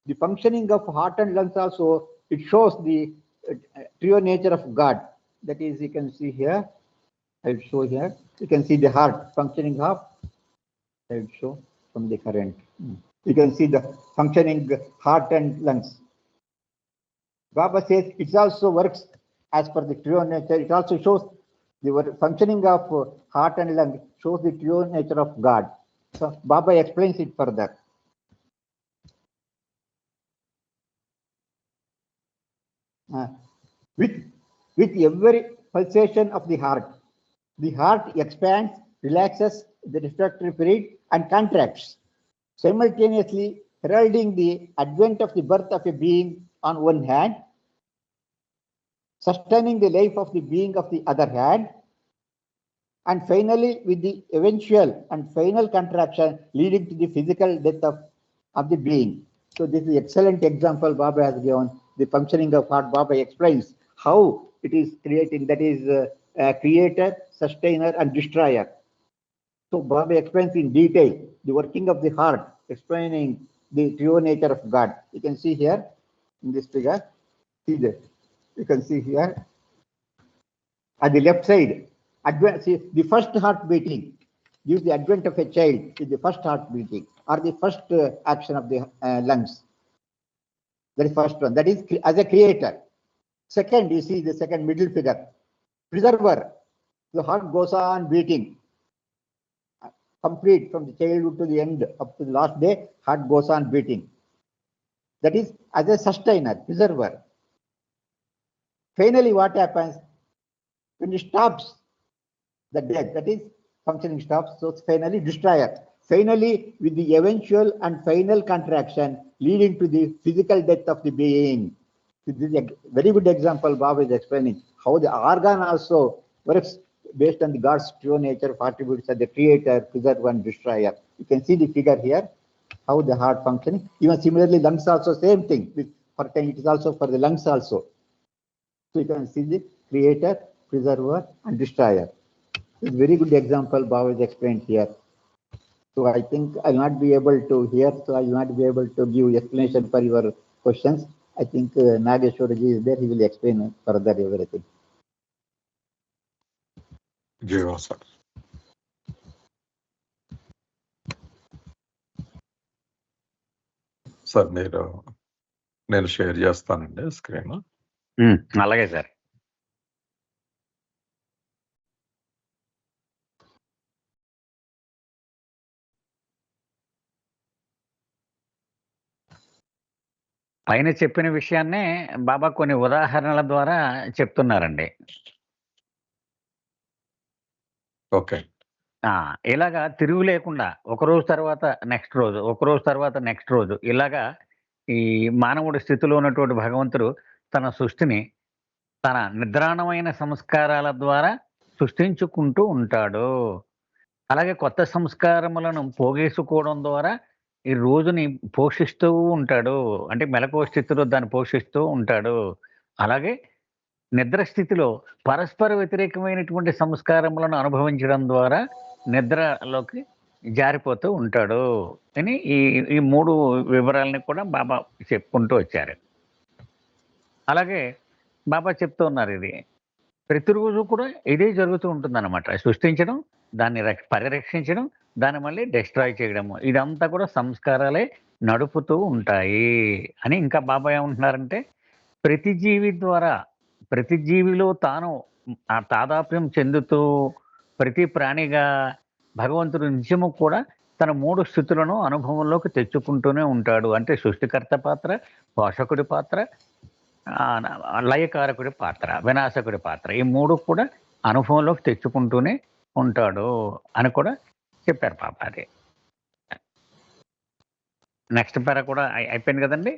The functioning of heart and lungs also, it shows the true nature of God. That is, you can see here. I'll show here. You can see the heart functioning half. I'll show from the current. You can see the functioning heart and lungs. Baba says it also works as per the true nature. It also shows the functioning of heart and lung shows the true nature of God. So Baba explains it further. With every pulsation of the heart expands, relaxes the respiratory period, and contracts, simultaneously heralding the advent of the birth of a being on one hand, sustaining the life of the being of the other hand, and finally with the eventual and final contraction leading to the physical death of the being. So this is excellent example Baba has given. The functioning of heart, Baba explains how it is creating, that is creator, sustainer, and destroyer. So Baba explains in detail the working of the heart, explaining the true nature of God. You can see here in this figure. See that. You can see here at the left side. See, the first heart beating gives the advent of a child with the first heart beating, or the first action of the lungs. That is first one. That is as a creator. Second, you see the second middle figure, preserver. The heart goes on beating, complete from the childhood to the end, up to the last day, heart goes on beating. That is as a sustainer, preserver. Finally, what happens when it stops? The death, that is functioning stops, so it's finally destroyer. Finally, with the eventual and final contraction leading to the physical death of the being. This is a very good example Baba is explaining how the organ also works based on the God's true nature of attributes as the creator, preserver, and destroyer. You can see the figure here, how the heart functioning. Even similarly, lungs also same thing. It is also for the lungs also. So you can see the creator, preserver, and destroyer. It's very good example Baba is explained here. So I think I'll not be able to hear, so I'll not be able to give explanation for your questions. I think Nageshwaraji is there, he will explain further everything. Jiva sir. Sir నేను షేర్ చేస్తానండి స్క్రీన్. అలాగే సార్. పైన చెప్పిన విషయాన్నే బాబా కొన్ని ఉదాహరణల ద్వారా చెప్తున్నారండి. ఓకే. ఇలాగా తిరుగు లేకుండా ఒకరోజు తర్వాత నెక్స్ట్ రోజు, ఒకరోజు తర్వాత నెక్స్ట్ రోజు, ఇలాగా ఈ మానవుడి స్థితిలో ఉన్నటువంటి భగవంతుడు తన సృష్టిని తన నిద్రాణమైన సంస్కారాల ద్వారా సృష్టించుకుంటూ ఉంటాడు. అలాగే కొత్త సంస్కారములను పోగేసుకోవడం ద్వారా ఈ రోజుని పోషిస్తూ ఉంటాడు. అంటే మెలకువ స్థితిలో దాన్ని పోషిస్తూ ఉంటాడు. అలాగే నిద్ర స్థితిలో పరస్పర వ్యతిరేకమైనటువంటి సంస్కారములను అనుభవించడం ద్వారా నిద్రలోకి జారిపోతూ ఉంటాడు అని ఈ ఈ 3 వివరాలని కూడా బాబా చెప్పుకుంటూ వచ్చారు. అలాగే బాబా చెప్తూ ఉన్నారు ఇది. ప్రతిరోజు కూడా ఇదే జరుగుతూ ఉంటుందన్నమాట. సృష్టించడం, దాన్ని పరిరక్షించడం, దాన్ని మళ్ళీ డిస్ట్రాయ్ చేయడము. ఇదంతా కూడా సంస్కారాలే నడుపుతూ ఉంటాయి అని ఇంకా బాబా ఏమంటున్నారంటే, ప్రతి జీవి ద్వారా ప్రతి జీవిలో తాను ఆ తాదాప్యం చెందుతూ ప్రతి ప్రాణిగా భగవంతుడు నిత్యము కూడా తన 3 స్థితులను అనుభవంలోకి తెచ్చుకుంటూనే ఉంటాడు. అంటే సృష్టికర్త పాత్ర, పోషకుడి పాత్ర, లయకారకుడి పాత్ర, వినాశకుడి పాత్ర. ఈ 3 కూడా అనుభవంలోకి తెచ్చుకుంటూనే ఉంటాడు అని కూడా చెప్పారు పాప. అది నెక్స్ట్ పేర కూడా అయిపోయింది కదండి.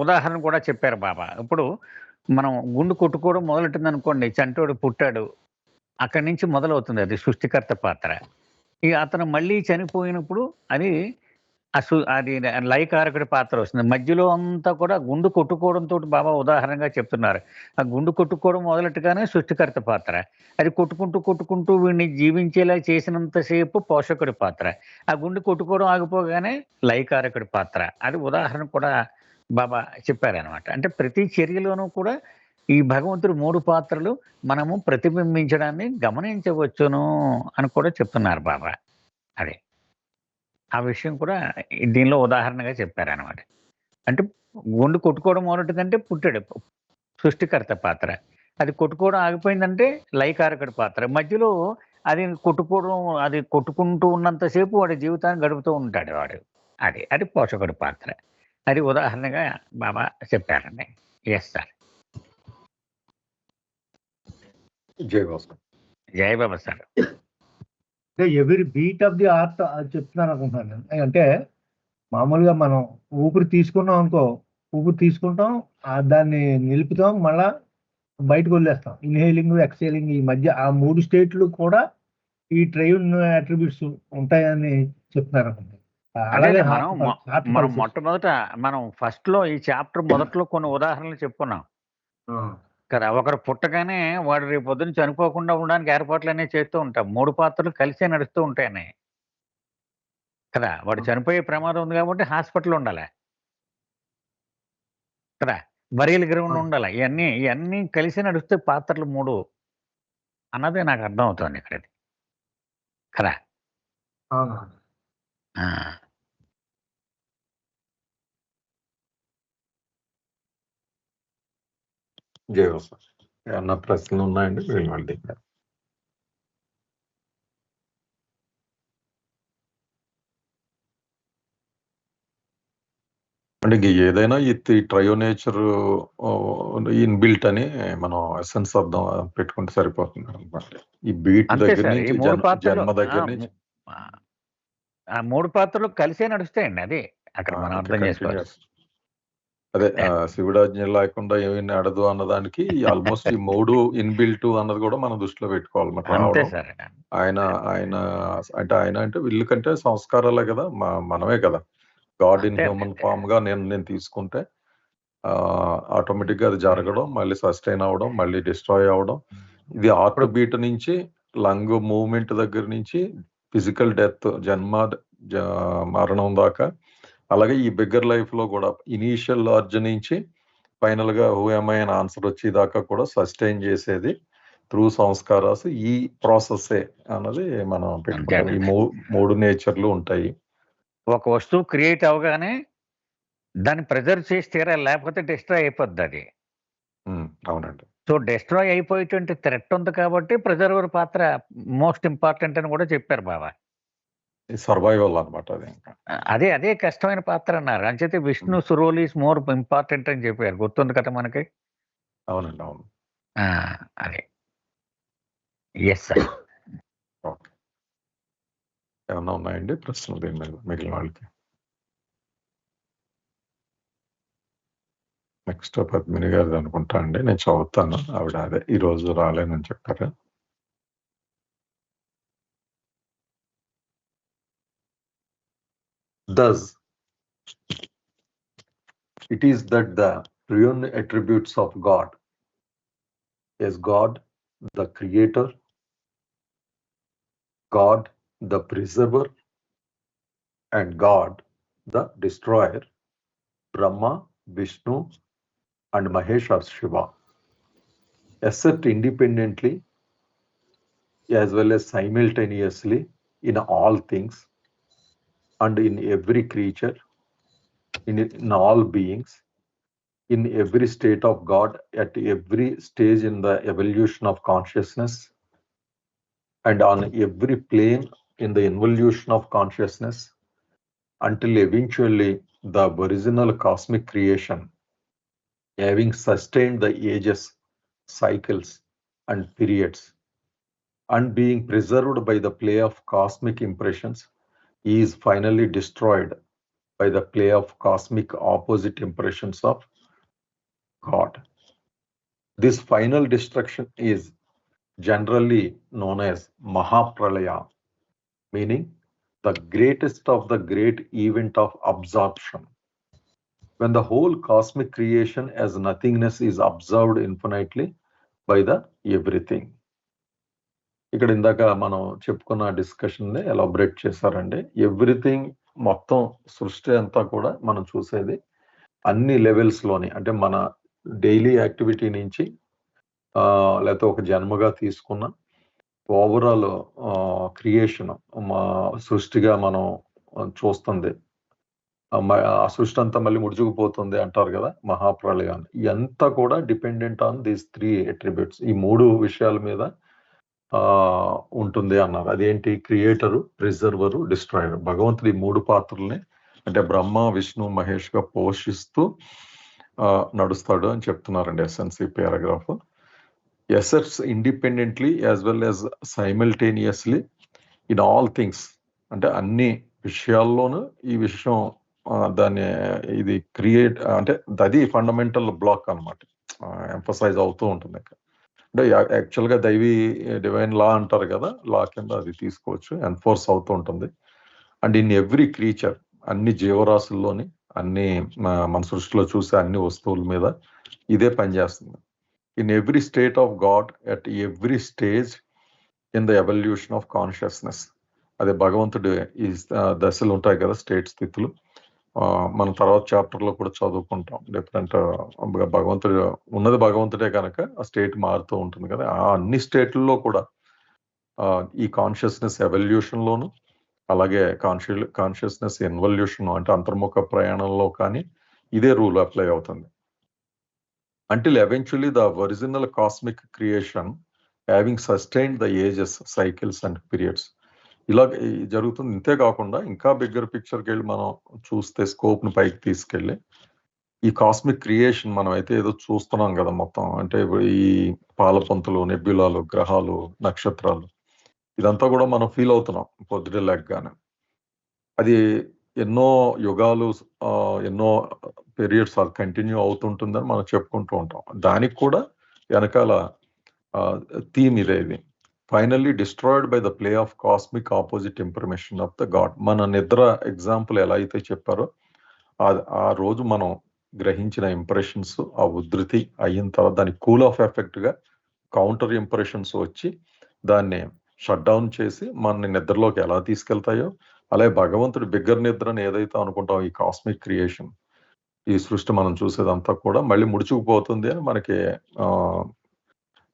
ఉదాహరణ కూడా చెప్పారు బాబా. ఇప్పుడు మనం గుండు కొట్టుకోవడం మొదలెట్టింది అనుకోండి, చంటోడు పుట్టాడు, అక్కడి నుంచి మొదలవుతుంది అది సృష్టికర్త పాత్ర. ఇక అతను మళ్ళీ చనిపోయినప్పుడు అది అది లయకారకుడి పాత్ర వస్తుంది. మధ్యలో అంతా కూడా గుండు కొట్టుకోవడంతో బాబా ఉదాహరణగా చెప్తున్నారు. ఆ గుండు కొట్టుకోవడం మొదలెట్టుగానే సృష్టికర్త పాత్ర, అది కొట్టుకుంటూ వీడిని జీవించేలా చేసినంతసేపు పోషకుడి పాత్ర, ఆ గుండు కొట్టుకోవడం ఆగిపోగానే లయకారకుడి పాత్ర. అది ఉదాహరణ కూడా బాబా చెప్పారనమాట. అంటే ప్రతి చర్యలోనూ కూడా ఈ భగవంతుడు 3 పాత్రలు మనము ప్రతిబింబించడాన్ని గమనించవచ్చును అని కూడా చెప్తున్నారు బాబా. అదే ఆ విషయం కూడా దీనిలో ఉదాహరణగా చెప్పారనమాట. అంటే గుండు కొట్టుకోవడం మొదటిదంటే పుట్టాడు సృష్టికర్త పాత్ర, అది కొట్టుకోవడం ఆగిపోయిందంటే లయకారకుడి పాత్ర, మధ్యలో అది కొట్టుకుంటూ ఉన్నంతసేపు వాడి జీవితాన్ని గడుపుతూ ఉంటాడు వాడు. అది పోషకుడి పాత్ర. అది ఉదాహరణగా బాబా చెప్పారండి. Yes sir. జై బాబా. జై బాబా సార్. అంటే every beat of the art అది చెప్తున్నాను అనుకుంటున్నాను నేను. అంటే మామూలుగా మనం ఊపిరి తీసుకున్నాం అనుకో, ఊపిరి తీసుకుంటాం, దాన్ని నిలుపుతాం, మళ్ళా బయటకు వదిలేస్తాం. ఇన్హేలింగ్, ఎక్సేలింగ్, ఈ మధ్య ఆ 3 స్టేట్లు కూడా ఈ ట్రైన్ అట్రిబ్యూట్స్ ఉంటాయని చెప్తున్నారు అనుకుంటా. అలాగే మనం మొట్టమొదట మనం ఫస్ట్ లో ఈ చాప్టర్ మొదట్లో కొన్ని ఉదాహరణలు చెప్పుకున్నాం కదా. ఒకరు పుట్టగానే వాడు రేపు పొద్దున చనిపోకుండా ఉండడానికి ఏర్పాట్లు అనేవి చేస్తూ ఉంటాం. 3 పాత్రలు కలిసే నడుస్తూ ఉంటాయని కదా. వాడు చనిపోయే ప్రమాదం ఉంది కాబట్టి హాస్పిటల్ ఉండాలి కదా, బరియల్ గ్రౌండ్ ఉండాలి. ఇవన్నీ కలిసి నడిస్తే పాత్రలు 3 అన్నదే నాకు అర్థం అవుతుంది ఇక్కడ కదా. జై బాబా. ఏమన్నా ప్రశ్నలు ఉన్నాయండి? మీరు మళ్ళీ అంటే ఏదైనా ఈ ట్రయో నేచర్ ఇన్బిల్ట్ అని మనం ఎసెన్స్ అర్థం పెట్టుకుంటే సరిపోతుంది అనమాట. ఈ బీట్ దగ్గర నుంచి జన్మ దగ్గర నుంచి 3 పాత్రలు కలిసే నడుస్తాయండి. అది అక్కడ మనం అర్థం చేసుకోవాలి. అదే శివుడాజ్ఞ లేకుండా ఏమీ నడదు అన్నదానికి ఆల్మోస్ట్ ఈ 3 ఇన్బిల్ట్ అన్నది కూడా మనం దృష్టిలో పెట్టుకోవాలి. ఆయన అంటే అంటే వీళ్ళు కంటే సంస్కారాలే కదా, మనమే కదా. గాడ్ ఇన్ హ్యూమన్ ఫామ్ గా నేను తీసుకుంటే ఆటోమేటిక్ గా అది జరగడం, మళ్ళీ సస్టైన్ అవ్వడం, మళ్ళీ డిస్ట్రాయ్ అవ్వడం. ఇది హార్ట్ బీట్ నుంచి లంగ్ మూవ్మెంట్ దగ్గర నుంచి ఫిజికల్ డెత్, మరణం దాకా, అలాగే ఈ బిగ్గర్ లైఫ్ లో కూడా ఇనీషియల్ అర్జ్ నుంచి ఫైనల్ గా హూ ఎమ్ ఐ అని ఆన్సర్ వచ్చేదాకా కూడా సస్టైన్ చేసేది త్రూ సంస్కారాస్. ఈ ప్రాసెస్ అన్నది మనం పెట్టుకుంటాం. ఈ 3 నేచర్లు ఉంటాయి. ఒక వస్తువు క్రియేట్ అవగానే దాన్ని ప్రిజర్వ్ చేసి తీరాలి, లేకపోతే డిస్ట్రాయ్ అయిపోద్ది అది. అవునండి. సో డిస్ట్రాయ్ అయిపోయేటువంటి థ్రెట్ ఉంది కాబట్టి ప్రిజర్వర్ పాత్ర మోస్ట్ ఇంపార్టెంట్ అని కూడా చెప్పారు బాబా. సర్వైవల్ అనమాట. అదే కష్టమైన పాత్ర అన్నారు. అంచేతే Vishnu role is more important అని చెప్పారు. గుర్తుంది కదా మనకి. అవునండి, అవును. అదే ఎస్ సార్. ఓకే, ఏమన్నా ఉన్నాయండి ప్రశ్నలు మిగిలిన వాళ్ళకి? నెక్స్ట్ పద్మిని గారిది అనుకుంటా అండి, నేను చదువుతాను. ఆవిడ అదే ఈరోజు రాలేనని చెప్పారు. Thus, it is that the triune attributes of God, as God the creator, God the preserver, and God the destroyer, Brahma, Vishnu, and Mahesh or Shiva, assert independently as well as simultaneously in all things and in every creature, in all beings, in every state of God, at every stage in the evolution of consciousness, and on every plane in the involution of consciousness, until eventually the original cosmic creation, having sustained the ages, cycles, and periods, and being preserved by the play of cosmic impressions, is finally destroyed by the play of cosmic opposite impressions of God. This final destruction is generally known as Mahapralaya, meaning the greatest of the great event of absorption. When the whole cosmic creation as nothingness is absorbed infinitely by the everything. ఇక్కడ ఇందాక మనం చెప్పుకున్న డిస్కషన్ ఎలాబరేట్ చేశారండి. ఎవ్రీథింగ్ మొత్తం సృష్టి అంతా కూడా మనం చూసేది అన్ని లెవెల్స్ లోని, అంటే మన డైలీ యాక్టివిటీ నుంచి లేకపోతే ఒక జన్మగా తీసుకున్న ఓవరాల్ క్రియేషన్ సృష్టిగా మనం చూస్తుంది. ఆ సృష్టి అంతా మళ్ళీ ముడుచుకుపోతుంది అంటారు కదా మహాప్రళయాన్ని. ఇదంతా కూడా డిపెండెంట్ ఆన్ దీస్ 3 అట్రిబ్యూట్స్. ఈ 3 విషయాల మీద ఉంటుంది అన్నారు. అదేంటి? Creator, preserver, destroyer. భగవంతుడి 3 పాత్రల్ని అంటే బ్రహ్మ, విష్ణు, మహేష్ గా పోషిస్తూ నడుస్తాడు అని చెప్తున్నారండి SNC paragraph. Assets independently as well as simultaneously in all things, అంటే అన్ని విషయాల్లోనూ ఈ విషయం దాన్ని ఇది క్రియేట్ అంటే అది ఫండమెంటల్ బ్లాక్ అనమాట, ఎంఫసైజ్ అవుతూ ఉంటుంది. అంటే యాక్చువల్గా డివైన్ లా అంటారు కదా, లా కింద అది తీసుకోవచ్చు, ఎన్ఫోర్స్ అవుతూ ఉంటుంది. అండ్ ఇన్ ఎవ్రీ క్రీచర్, అన్ని జీవరాశుల్లోని, అన్ని మన సృష్టిలో చూసే అన్ని వస్తువుల మీద ఇదే పనిచేస్తుంది. In every state of God at every stage in the evolution of consciousness. అదే భగవంతుడి ఈ దశలు ఉంటాయి కదా, స్టేట్ స్థితులు, మనం తర్వాత చాప్టర్లో కూడా చదువుకుంటాం. డిఫరెంట్ భగవంతుడు ఉన్నది భగవంతుడే కనుక ఆ స్టేట్ మారుతూ ఉంటుంది కదా. ఆ అన్ని స్టేట్లలో కూడా ఈ కాన్షియస్నెస్ ఎవల్యూషన్లోను, అలాగే కాన్షియస్నెస్ ఇన్వల్యూషన్ అంటే అంతర్ముఖ ప్రయాణంలో కానీ ఇదే రూల్ అప్లై అవుతుంది. Until eventually the original cosmic creation having sustained the ages, cycles and periods. ఇలా జరుగుతుంది. ఇంతే కాకుండా ఇంకా బిగ్గర్ పిక్చర్కి వెళ్ళి మనం చూస్తే, స్కోప్ని పైకి తీసుకెళ్ళి ఈ కాస్మిక్ క్రియేషన్ మనం అయితే ఏదో చూస్తున్నాం కదా మొత్తం, అంటే ఈ పాలపంతులు, నెబ్యులాలు, గ్రహాలు, నక్షత్రాలు, ఇదంతా కూడా మనం ఫీల్ అవుతున్నాం పొద్దుటే లెగ్గానే. అది ఎన్నో యుగాలు, ఎన్నో పీరియడ్స్ అది కంటిన్యూ అవుతుంటుందని మనం చెప్పుకుంటూ ఉంటాం. దానికి కూడా వెనకాల థీమ్ ఇదే. ఇది finally destroyed by the play of cosmic opposite information of the God. మన నిద్ర ఎగ్జాంపుల్ ఎలా అయితే చెప్పారో, ఆ రోజు మనం గ్రహించిన ఇంప్రెషన్స్, ఆ ఉధృతి అయిన తర్వాత దానికి కూల్ ఆఫ్ ఎఫెక్ట్ గా కౌంటర్ ఇంప్రెషన్స్ వచ్చి దాన్ని షట్ డౌన్ చేసి మన నిద్రలోకి ఎలా తీసుకెళ్తాయో, అలాగే భగవంతుడి బిగ్గర్ నిద్రని ఏదైతే అనుకుంటాం, ఈ కాస్మిక్ క్రియేషన్, ఈ సృష్టి మనం చూసేదంతా కూడా మళ్ళీ ముడుచుకుపోతుంది అని మనకి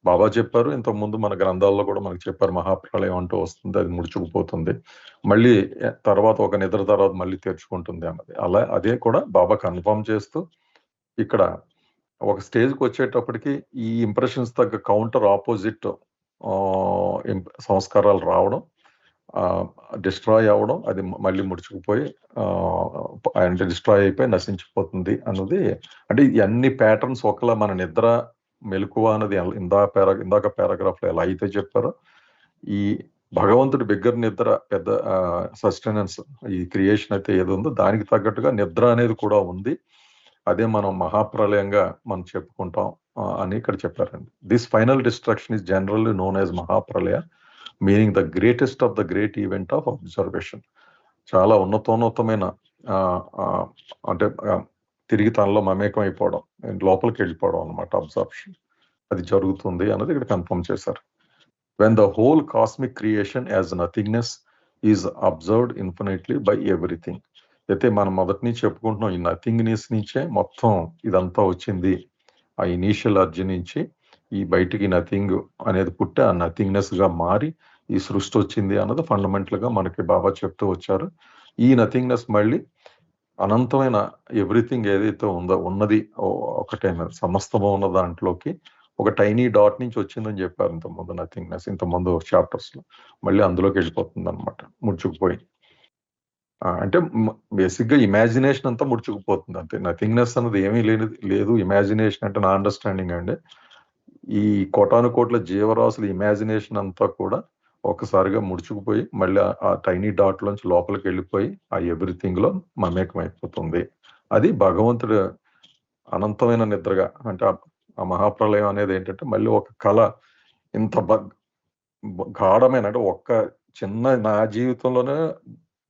బాబా చెప్పారు. ఇంతకుముందు మన గ్రంథాల్లో కూడా మనకి చెప్పారు, మహాప్రళయం అంటూ వస్తుంది, అది ముడుచుకుపోతుంది, మళ్ళీ తర్వాత ఒక నిద్ర తర్వాత మళ్ళీ తెరుచుకుంటుంది అన్నది. అలా అదే కూడా బాబా కన్ఫర్మ్ చేస్తూ ఇక్కడ ఒక స్టేజ్కి వచ్చేటప్పటికి ఈ ఇంప్రెషన్స్ తగ్గ కౌంటర్ ఆపోజిట్ సంస్కారాలు రావడం, డిస్ట్రాయ్ అవ్వడం, అది మళ్ళీ ముడుచుకుపోయి అంటే డిస్ట్రాయ్ అయిపోయి నశించిపోతుంది అన్నది. అంటే ఈ అన్ని ప్యాటర్న్స్ ఒకలా మన నిద్ర, మెలకువ అన్నది ఇందాక పారాగ్రాఫ్ లో ఎలా అయితే చెప్పారో, ఈ భగవంతుడి బిగ్గర్ నిద్ర, పెద్ద సస్టెనెన్స్, ఈ క్రియేషన్ అయితే ఏది ఉందో దానికి తగ్గట్టుగా నిద్ర అనేది కూడా ఉంది. అదే మనం మహాప్రలయంగా మనం చెప్పుకుంటాం అని ఇక్కడ చెప్పారండి. This final destruction is generally known as Mahapralaya, meaning the greatest of the great event of observation. చాలా ఉన్నతోన్నతమైన అంటే తిరిగి తనలో మమేకం అయిపోవడం, లోపలికి వెళ్ళిపోవడం అనమాట, అబ్జర్ప్షన్ అది జరుగుతుంది అన్నది ఇక్కడ కన్ఫర్మ్ చేశారు. When the whole cosmic creation as nothingness is observed infinitely by everything. అయితే మనం మొదటి నుంచి చెప్పుకుంటున్నాం, ఈ నథింగ్నెస్ నుంచే మొత్తం ఇదంతా వచ్చింది. ఆ ఇనీషియల్ అర్జీ నుంచి ఈ బయటికి నథింగ్ అనేది పుట్టి ఆ నథింగ్నెస్ గా మారి ఈ సృష్టి వచ్చింది అన్నది ఫండమెంటల్ గా మనకి బాబా చెప్తూ వచ్చారు. ఈ నథింగ్నెస్ మళ్ళీ అనంతమైన ఎవ్రీథింగ్ ఏదైతే ఉందో ఉన్నది ఒకటే సమస్తము ఉన్న దాంట్లోకి ఒక టైనీ డాట్ నుంచి వచ్చిందని చెప్పారు ఇంతకుముందు నథింగ్నెస్, ఇంతకుముందు చాప్టర్స్ లో. మళ్ళీ అందులోకి వెళ్ళిపోతుంది అనమాట, ముడుచుకుపోయి. అంటే బేసిక్ గా ఇమాజినేషన్ అంతా ముడుచుకుపోతుంది అంతే. నథింగ్నెస్ అన్నది ఏమీ లేదు. ఇమాజినేషన్ అంటే నా అండర్స్టాండింగ్ అండి, ఈ కోటాను కోట్ల జీవరాశుల ఇమాజినేషన్ అంతా కూడా ఒకసారిగా ముడుచుకుపోయి మళ్ళీ ఆ టైనీ డాట్ లోంచి లోపలికి వెళ్ళిపోయి ఆ ఎవ్రీథింగ్ లో మమేకం అయిపోతుంది. అది భగవంతుడు అనంతమైన నిద్రగా, అంటే ఆ మహాప్రలయం అనేది ఏంటంటే మళ్ళీ ఒక కళ, ఇంత గాఢమైన, అంటే ఒక్క చిన్న నా జీవితంలోనే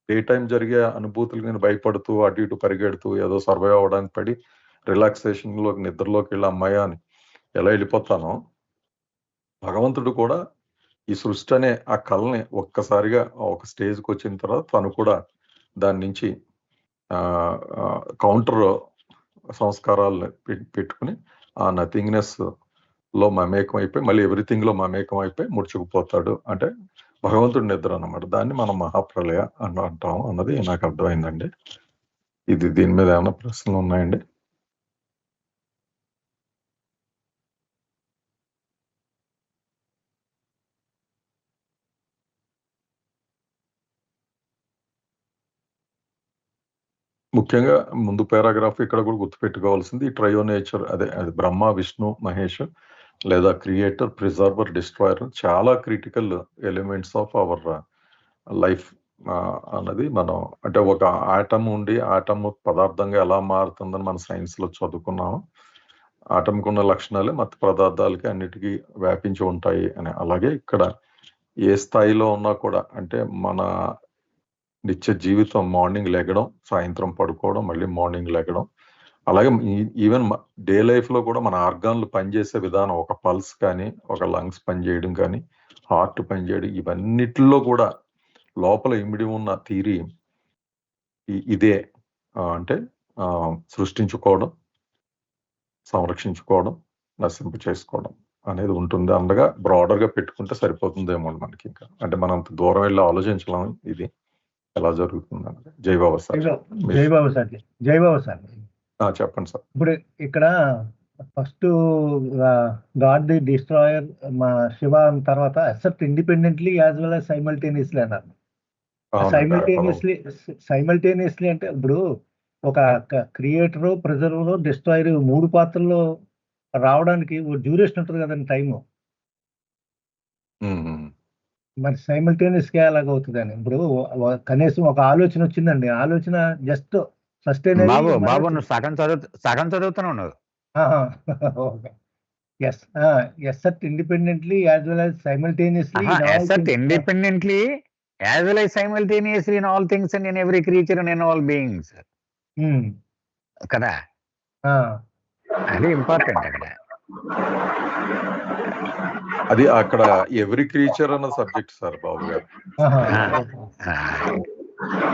డే టైం జరిగే అనుభూతులు నేను భయపడుతూ అటు ఇటు పరిగెడుతూ ఏదో సర్వైవ్ అవ్వడానికి పడి రిలాక్సేషన్ లోకి నిద్రలోకి వెళ్ళి అమ్మాయి అని ఎలా వెళ్ళిపోతానో, భగవంతుడు కూడా ఈ సృష్టి అనే ఆ కళని ఒక్కసారిగా ఒక స్టేజ్కి వచ్చిన తర్వాత తను కూడా దాని నుంచి కౌంటర్ సంస్కారాలను పెట్టుకుని ఆ నథింగ్నెస్ లో మమేకం అయిపోయి మళ్ళీ ఎవ్రీథింగ్ లో మమేకం అయిపోయి ముడుచుకుపోతాడు. అంటే భగవంతుడి నిద్ర అన్నమాట. దాన్ని మనం మహాప్రలయ అంటాం అన్నది నాకు అర్థమైందండి. దీని మీద ఏమైనా ప్రశ్నలు ఉన్నాయండి? ముఖ్యంగా ముందు పారాగ్రాఫ్ ఇక్కడ కూడా గుర్తుపెట్టుకోవాల్సింది ఈ ట్రయో నేచర్, అది బ్రహ్మ, విష్ణు, మహేష్ లేదా క్రియేటర్, ప్రిజర్వర్, డిస్ట్రాయర్ చాలా critical elements of our life అన్నది మనం, అంటే ఒక ఆటమ్ ఉండి ఆటమ్ పదార్థంగా ఎలా మారుతుందని మన సైన్స్ లో చదువుకున్నాము. ఆటంకు ఉన్న లక్షణాలే మత పదార్థాలకి అన్నిటికీ వ్యాపించి ఉంటాయి అని. అలాగే ఇక్కడ ఏ స్థాయిలో ఉన్నా కూడా, అంటే మన నిత్య జీవితం మార్నింగ్ లెగడం, సాయంత్రం పడుకోవడం, మళ్ళీ మార్నింగ్ లెగడం, అలాగే ఈవెన్ డే లైఫ్ లో కూడా మన ఆర్గాన్లు పనిచేసే విధానం, ఒక పల్స్ కానీ, ఒక లంగ్స్ పనిచేయడం కానీ, హార్ట్ పనిచేయడం, ఇవన్నిటిలో కూడా లోపల ఇమిడి ఉన్న థియరీ ఇదే. అంటే సృష్టించుకోవడం, సంరక్షించుకోవడం, నశింపు చేసుకోవడం అనేది ఉంటుంది. అందగా బ్రాడర్ గా పెట్టుకుంటే సరిపోతుందేమో మనకి. ఇంకా అంటే మనం అంత దూరం వెళ్ళి ఆలోచించలేం ఇది ఎలా జరుగుతుంది అన్నది. జైబాబా సార్. జైబాబా సార్ చెప్పండి సార్. ఇప్పుడు ఇక్కడ ఫస్ట్ గాడ్ ది డిస్ట్రాయర్ మా శివ తర్వాత accept independently as well as simultaneously అన్నారు. సైమల్టేనియస్లీ అంటే ఇప్పుడు ఒక క్రియేటర్, ప్రిజర్వర్, డిస్ట్రాయర్ మూడు పాత్రల్లో రావడానికి డ్యూరేషన్ ఉంటుంది కదండి, టైము. మరి సైమల్టేనియస్ గా ఎలాగవుతుందని ఇప్పుడు కనీసం ఒక ఆలోచన వచ్చిందండి, ఆలోచన జస్ట్ సస్టైన్ బాబు నువ్వు సగం చదువుతున్నావు. assert independently as well as simultaneously in all things and in every creature and in all beings. కదా, అది ఇంపార్టెంట్ అక్కడ. అది అక్కడ ఎవ్రీ క్రీచర్ అన్న సబ్జెక్ట్ సార్ బాబు గారు.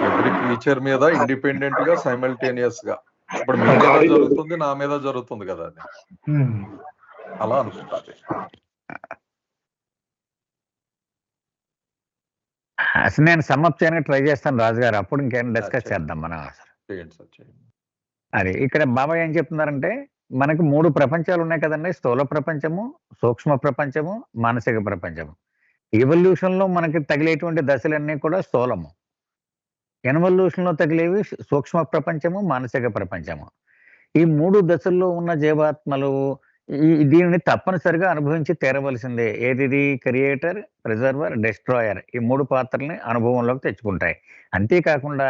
ఎవ్రీ క్రీచర్ మీద ఇండిపెండెంట్ గా సైమల్టేనియస్ గా, ఇప్పుడు మీ మీద జరుగుతుంది, నా మీద జరుగుతుంది కదా, అది అలా అనుకుంటుంది. అసలు నేను సమ్మప్ చేయడానికి ట్రై చేస్తాను రాజు గారు, అప్పుడు ఇంకేమైనా డిస్కస్ చేద్దాం మనం. అది ఇక్కడ బాబాయ్ ఏం చెప్తున్నారంటే, మనకు 3 ప్రపంచాలు ఉన్నాయి కదండి, స్థూల ప్రపంచము, సూక్ష్మ ప్రపంచము, మానసిక ప్రపంచము. ఎవల్యూషన్ లో మనకి తగిలేటువంటి దశలన్నీ కూడా స్థూలము, ఎన్వల్యూషన్ లో తగిలేవి సూక్ష్మ ప్రపంచము, మానసిక ప్రపంచము. ఈ 3 దశల్లో ఉన్న జీవాత్మలు దీనిని తప్పనిసరిగా అనుభవించి తీరవలసిందే. ఏది? క్రియేటర్, ప్రిజర్వర్, డిస్ట్రాయర్, ఈ 3 పాత్రల్ని అనుభవంలోకి తెచ్చుకుంటాయి. అంతేకాకుండా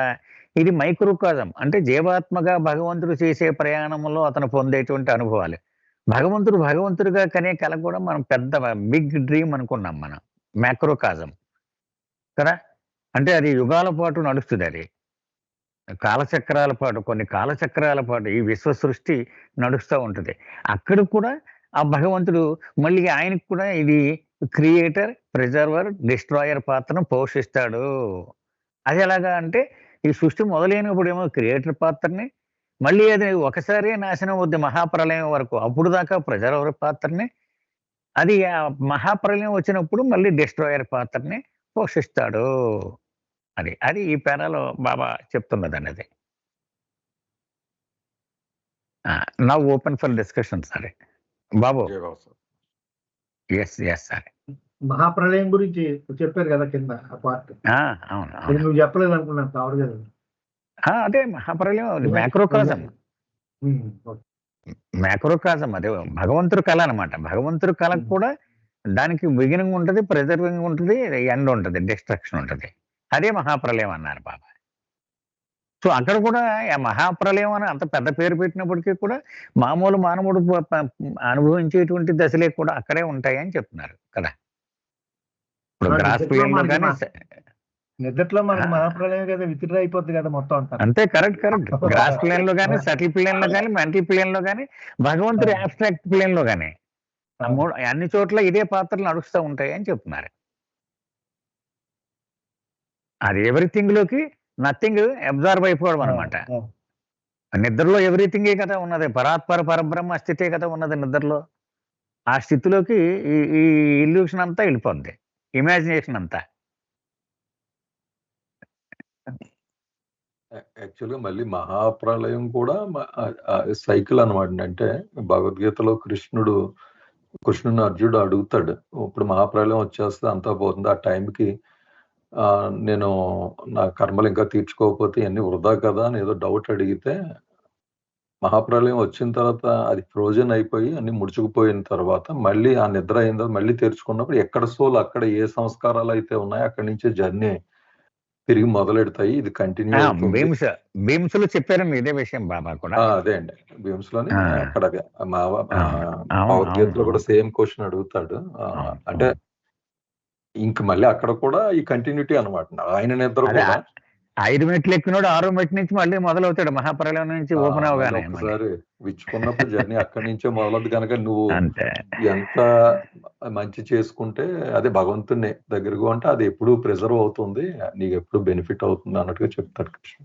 ఇది మైక్రోకాజం, అంటే జీవాత్మగా భగవంతుడు చేసే ప్రయాణంలో అతను పొందేటువంటి అనుభవాలు. భగవంతుడుగా కనే కళ కూడా మనం పెద్ద బిగ్ డ్రీమ్ అనుకున్నాం మనం, మ్యాక్రోకాజం కదా. అంటే అది యుగాల పాటు నడుస్తుంది. అది కాలచక్రాల పాటు, కొన్ని కాలచక్రాల పాటు ఈ విశ్వ సృష్టి నడుస్తూ ఉంటుంది. అక్కడ కూడా ఆ భగవంతుడు మళ్ళీ ఆయనకు కూడా ఇది క్రియేటర్, ప్రిజర్వర్, డిస్ట్రాయర్ పాత్రను పోషిస్తాడు. అది ఎలాగా అంటే ఈ సృష్టి మొదలైనప్పుడు ఏమో క్రియేటర్ పాత్రని, మళ్ళీ అది ఒకసారి నాశనం అవుద్ది మహాప్రలయం వరకు. అప్పుడు దాకా ప్రిజర్వర్ పాత్రని, అది ఆ మహాప్రలయం వచ్చినప్పుడు మళ్ళీ డిస్ట్రాయర్ పాత్రని పోషిస్తాడు. అది అది ఈ పేరాలో బాబా చెప్తున్నదండి అది. నౌ ఓపెన్ ఫర్ డిస్కషన్ సరే బాబు. జయబాబు సార్. ఎస్ సరే. మహాప్రలయం గురించి చెప్పారు కదా కింద ఆ పార్ట్. అవును అది నువ్వు చెప్పలేదు అనుకున్నాను కావడం కదా. అదే మహాప్రలయం, అది మ్యాక్రోకాజం. మ్యాక్రోకాజం అదే భగవంతుడి కళ అనమాట. భగవంతుడి కళకు కూడా దానికి బిగినింగ్ ఉంటుంది, ప్రిజర్వింగ్ ఉంటుంది, ఎండ్ ఉంటుంది, డిస్ట్రక్షన్ ఉంటుంది. అదే మహాప్రలయం అన్నారు బాబా. సో అక్కడ కూడా ఆ మహాప్రలయం అని అంత పెద్ద పేరు పెట్టినప్పటికీ కూడా మామూలు మానవుడు అనుభవించేటువంటి దశలే కూడా అక్కడే ఉంటాయి అని చెప్తున్నారు కదా. ఇప్పుడు గ్రాస్ ప్లేన్ లో కానీ నిద్రలో మనకు మహాప్రలయం కదా, విత్డ్రా అయిపోద్ది కదా మొత్తం అంతా. అంతే, కరెక్ట్. గ్రాస్ ప్లేన్ లో కానీ, సటిల్ ప్లేన్ లో కానీ, మెంటల్ ప్లేన్ లో కానీ, భగవంతుడి ఆబ్స్ట్రాక్ట్ ప్లేన్ లో కానీ అన్ని చోట్ల ఇదే పాత్రలు నడుస్తూ ఉంటాయి అని చెప్తున్నారు. అది ఎవ్రీథింగ్ లోకి నథింగ్ అబ్జర్వ్ అయిపోవడం అనమాట. నిద్రలో ఎవ్రీథింగే కదా ఉన్నది, పరాత్పర పరబ్రహ్మ స్థితే కదా ఉన్నది నిద్రలో. ఆ స్థితిలోకి ఈ ఇల్యూషన్ అంతా వెళ్ళిపోద్ది, ఇమాజినేషన్ అంతా. యాక్చువల్గా మళ్ళీ మహాప్రలయం కూడా సైకిల్ అనమాట. అంటే భగవద్గీతలో కృష్ణుని అర్జునుడు అడుగుతాడు, ఇప్పుడు మహాప్రలయం వచ్చేస్తే అంతా పోతుంది, ఆ టైంకి నేను నా కర్మలు ఇంకా తీర్చుకోకపోతే ఇవన్నీ వృధా కదా అని ఏదో డౌట్ అడిగితే, మహాప్రలయం వచ్చిన తర్వాత అది ఫ్రోజన్ అయిపోయి అన్ని ముడుచుకుపోయిన తర్వాత మళ్ళీ ఆ నిద్ర అయిన తర్వాత మళ్ళీ తెరుచుకున్నప్పుడు ఎక్కడ సోల్ అక్కడ ఏ సంస్కారాలు అయితే ఉన్నాయో అక్కడి నుంచే జర్నీ తిరిగి మొదలెడతాయి. ఇది కంటిన్యూ అవుతుంది. బీమ్స్ లో చెప్పారు ఇదే విషయం బాబా కూడా. అదే అండి, బీమ్స్ లోని అక్కడ భగవద్గీతలో కూడా సేమ్ క్వశ్చన్ అడుగుతాడు. అంటే ఇంక మళ్ళీ అక్కడ కూడా ఈ కంటిన్యూటీ అనమాట. ఆయన నిద్ర కూడా 5 మెట్లు ఎక్కినోడు 6వ మెట్టు నుంచి మళ్ళీ మొదలవుతాడు మహాప్రలయం నుంచి ఓపెన్ అవగానే. ఒకసారి విచ్చుకున్నప్పుడు జర్నీ అక్కడి నుంచే మొదలవుతుంది కనుక నువ్వు ఎంత మంచి చేసుకుంటే అదే భగవంతుని దగ్గరకు అంటే అది ఎప్పుడు ప్రిజర్వ్ అవుతుంది, నీకు ఎప్పుడు బెనిఫిట్ అవుతుంది అన్నట్టుగా చెప్తాడు కృష్ణ.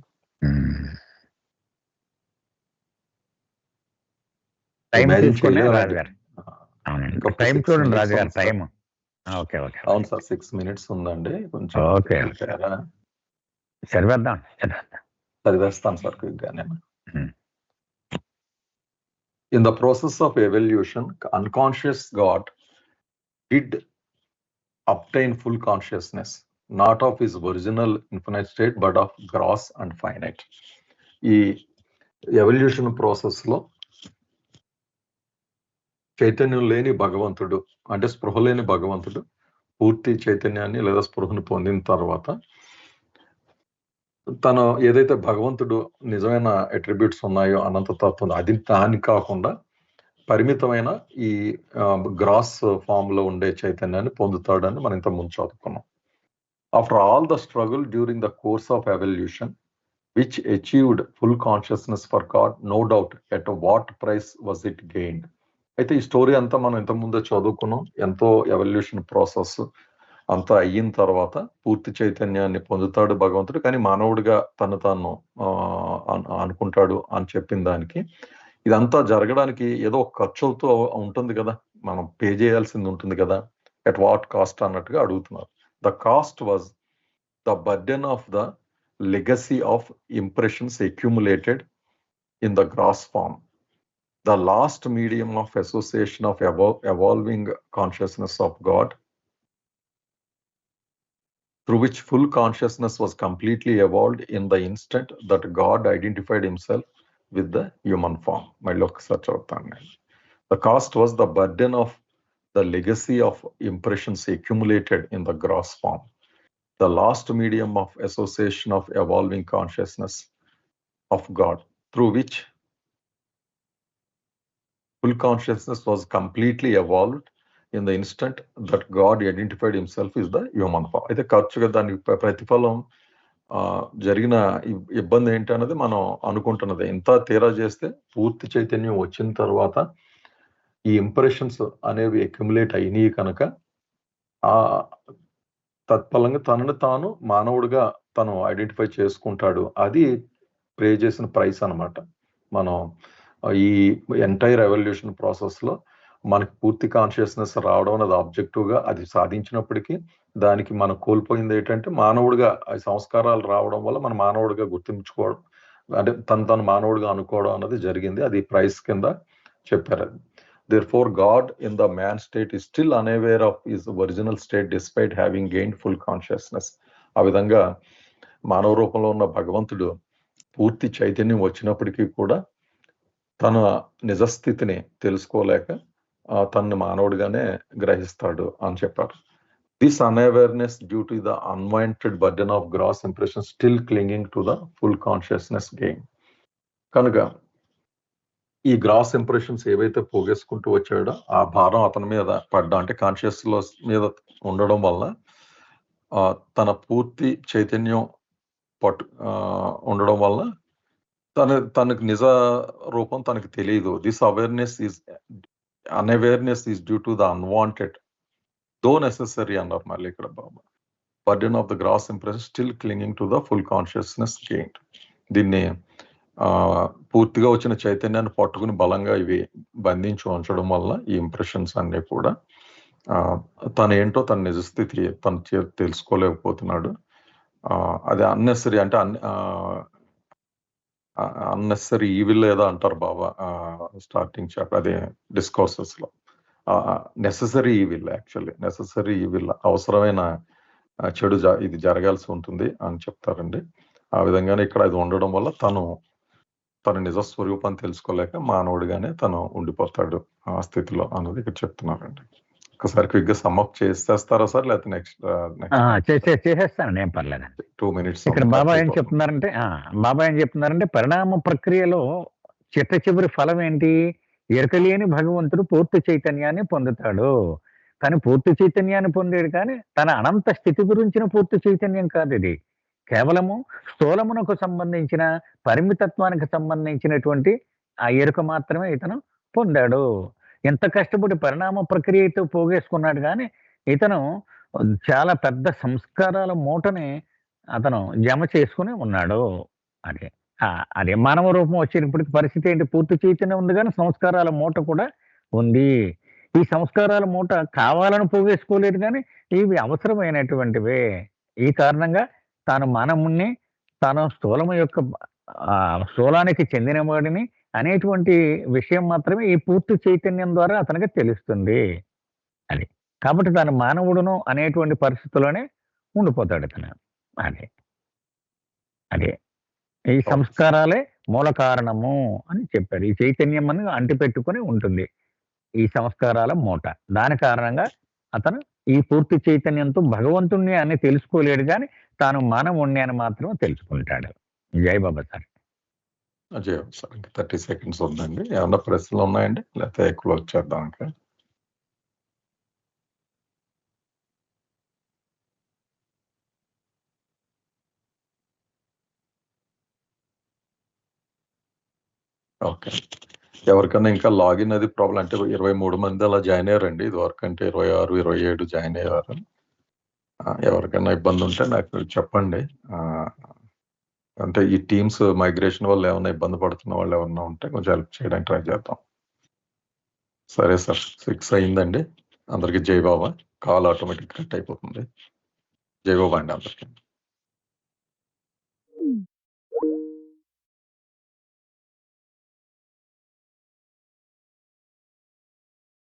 అవును సార్, 6 minutes ఉందండి, కొంచెం చదివేస్తాను సార్ క్విక్గా నేను. In the process of evolution, unconscious God did obtain full consciousness, not of his original infinite state, but of gross and finite. ఈ ఎవల్యూషన్ ప్రాసెస్ లో చైతన్యం లేని భగవంతుడు, అంటే స్పృహ లేని భగవంతుడు పూర్తి చైతన్యాన్ని లేదా స్పృహను పొందిన తర్వాత తను ఏదైతే భగవంతుడు నిజమైన అట్రిబ్యూట్స్ ఉన్నాయో అనంత తత్వం, అది దాని కాకుండా పరిమితమైన ఈ గ్రాస్ ఫామ్ లో ఉండే చైతన్యాన్ని పొందుతాడని మనం ఇంత ముందు చదువుకున్నాం. After all the struggle during the course of evolution which achieved full consciousness for God, no doubt at what price was it gained. అయితే ఈ స్టోరీ అంతా మనం ఇంత ముందే చదువుకున్నాం. ఎంతో ఎవల్యూషన్ ప్రాసెస్ అంతా అయిన తర్వాత పూర్తి చైతన్యాన్ని పొందుతాడు భగవంతుడు, కానీ మానవుడిగా తను తాను అనుకుంటాడు అని చెప్పిన దానికి, ఇదంతా జరగడానికి ఏదో ఖర్చు అవుతూ ఉంటుంది కదా, మనం పే చేయాల్సింది ఉంటుంది కదా, ఎట్ వాట్ కాస్ట్ అన్నట్టుగా అడుగుతున్నారు. The cost was the burden of the legacy of impressions accumulated in the gross form, the last medium of association of evolving consciousness of God, through which full consciousness was completely evolved in the instant that God identified himself with the human form. The cost was the burden of the legacy of impressions accumulated in the gross form, the last medium of association of evolving consciousness of God, through which full consciousness was completely evolved in the instant that God identified himself is the human form. అయితే ఖర్చుగా దాని ప్రతిఫలం జరిగిన ఇబ్బంది ఏంటి అన్నది మనం అనుకుంటున్నది. ఇంత తీరా చేస్తే పూర్తి చైతన్యం వచ్చిన తర్వాత ఈ ఇంప్రెషన్స్ అనేవి అక్యుములేట్ అయినాయి కనుక ఆ తత్ఫలంగా తనను తాను మానవుడిగా తను ఐడెంటిఫై చేసుకుంటాడు. అది పే చేసిన ప్రైస్ అన్నమాట. మనం ఈ ఎంటైర్ ఎవల్యూషన్ ప్రాసెస్లో మనకి పూర్తి కాన్షియస్నెస్ రావడం అనేది ఆబ్జెక్టివ్గా అది సాధించినప్పటికీ దానికి మనం కోల్పోయింది ఏంటంటే మానవుడిగా ఆ సంస్కారాలు రావడం వల్ల మన మానవుడిగా గుర్తించుకోవడం, అంటే తను మానవుడిగా అనుకోవడం అన్నది జరిగింది. అది ప్రైస్ కింద చెప్పారు. Therefore, God in the man state is still unaware of his original state despite having gained full consciousness. ఆ విధంగా మానవ రూపంలో ఉన్న భగవంతుడు పూర్తి చైతన్యం వచ్చినప్పటికీ కూడా తన నిజస్థితిని తెలుసుకోలేక తనని మానవుడిగానే గ్రహిస్తాడు అని చెప్పారు. This unawareness due to the unwanted burden of gross impression still clinging to the full consciousness gain. కనుక ఈ గ్రాస్ ఇంప్రెషన్స్ ఏవైతే పోగేసుకుంటూ వచ్చాడో ఆ భారం అతని మీద పడ్డా, అంటే కాన్షియస్ మీద ఉండడం వల్ల తన పూర్తి చైతన్యం ఉండడం వల్ల తనకు నిజ రూపం తనకు తెలియదు. This unawareness is due to the unwanted though necessary అన్నారు మళ్ళీ ఇక్కడ Baba. Burden of the gross impression still clinging to the full consciousness gain. దీన్ని పూర్తిగా వచ్చిన చైతన్యాన్ని పట్టుకుని బలంగా ఇవి బంధించి ఉంచడం వల్ల ఈ ఇంప్రెషన్స్ అన్నీ కూడా తన నిజస్థితి తను తెలుసుకోలేకపోతున్నాడు. అది అన్నెసరీ, అంటే అన్నెసరీ ఈవిల్ ఏదో అంటారు బాబా స్టార్టింగ్ చాప్టర్ అదే డిస్కోర్సెస్ లో. Necessary evil, actually necessary evil, అవసరమైన చెడు ఇది జరగాల్సి ఉంటుంది అని చెప్తారండి. ఆ విధంగానే ఇక్కడ ఇది ఉండడం వల్ల తన నిజ స్వరూపాన్ని తెలుసుకోలేక మానవుడిగానే తను ఉండిపోతాడు ఆ స్థితిలో అన్నది ఇక్కడ చెప్తున్నారండి. ఒకసారి క్విక్ గా సమ్అప్ చేసేస్తారా సార్, లేకపోతే నెక్స్ట్ చేసేస్తానండి, ఏం పర్లేదు. 2 minutes ఇక్కడ బాబా ఏం చెప్తున్నారంటే పరిణామ ప్రక్రియలో చిట్ట చివరి ఫలం ఏంటి? ఎరకలేని భగవంతుడు పూర్తి చైతన్యాన్ని పొందుతాడు. కానీ పూర్తి చైతన్యాన్ని పొందాడు, కానీ తన అనంత స్థితి గురించిన పూర్తి చైతన్యం కాదు ఇది. కేవలము స్థూలమునకు సంబంధించిన పరిమితత్వానికి సంబంధించినటువంటి ఆ ఎరుక మాత్రమే ఇతను పొందాడు. ఎంత కష్టపడి పరిణామ ప్రక్రియతో పోగేసుకున్నాడు, కానీ ఇతను చాలా పెద్ద సంస్కారాల మూటని అతను జమ చేసుకుని ఉన్నాడు. అదే మానవ రూపం వచ్చేటప్పటికి పరిస్థితి ఏంటి? పూర్తి చైతన్యం ఉంది, కానీ సంస్కారాల మూట కూడా ఉంది. ఈ సంస్కారాల మూట కావాలని పోగేసుకోలేదు, కానీ ఇవి అవసరమైనటువంటివే. ఈ కారణంగా తాను మానవుణ్ణి, తాను స్థూలము యొక్క స్థూలానికి చెందిన వాడిని అనేటువంటి విషయం మాత్రమే ఈ పూర్తి చైతన్యం ద్వారా అతనికి తెలుస్తుంది. అది కాబట్టి తాను మానవుడును అనేటువంటి పరిస్థితుల్లోనే ఉండిపోతాడు ఇతను. అదే ఈ సంస్కారాలే మూల కారణము అని చెప్పాడు. ఈ చైతన్యం అని అంటిపెట్టుకుని ఉంటుంది ఈ సంస్కారాల మూట. దాని కారణంగా అతను ఈ పూర్తి చైతన్యంతో భగవంతుణ్ణి అని తెలుసుకోలేడు, కానీ తాను మానవుణ్ణి అని మాత్రం తెలుసుకుంటాడు. జై బాబా సార్. జై బాబా సార్. ఇంకా 30 seconds ఉందండి. ఏమన్నా ప్రశ్నలు ఉన్నాయండి, లేకపోతే క్లోజ్ చేద్దాం ఇంకా? ఓకే, ఎవరికన్నా ఇంకా లాగిన్ అది ప్రాబ్లం అంటే 23 మంది అలా జాయిన్ అయ్యారండి. ఇది వరకు అంటే 26, 27 జాయిన్ అయ్యారు. ఎవరికైనా ఇబ్బంది ఉంటే నాకు చెప్పండి. అంటే ఈ టీమ్స్ మైగ్రేషన్ వల్ల ఏమైనా ఇబ్బంది పడుతున్న వాళ్ళు ఏమన్నా ఉంటే కొంచెం హెల్ప్ చేయడానికి ట్రై చేద్దాం. సరే సార్, 6 అయిందండి. అందరికి జై బాబా. కాల్ ఆటోమేటిక్ కట్ అయిపోతుంది. జై బాబా అండి అందరికీ.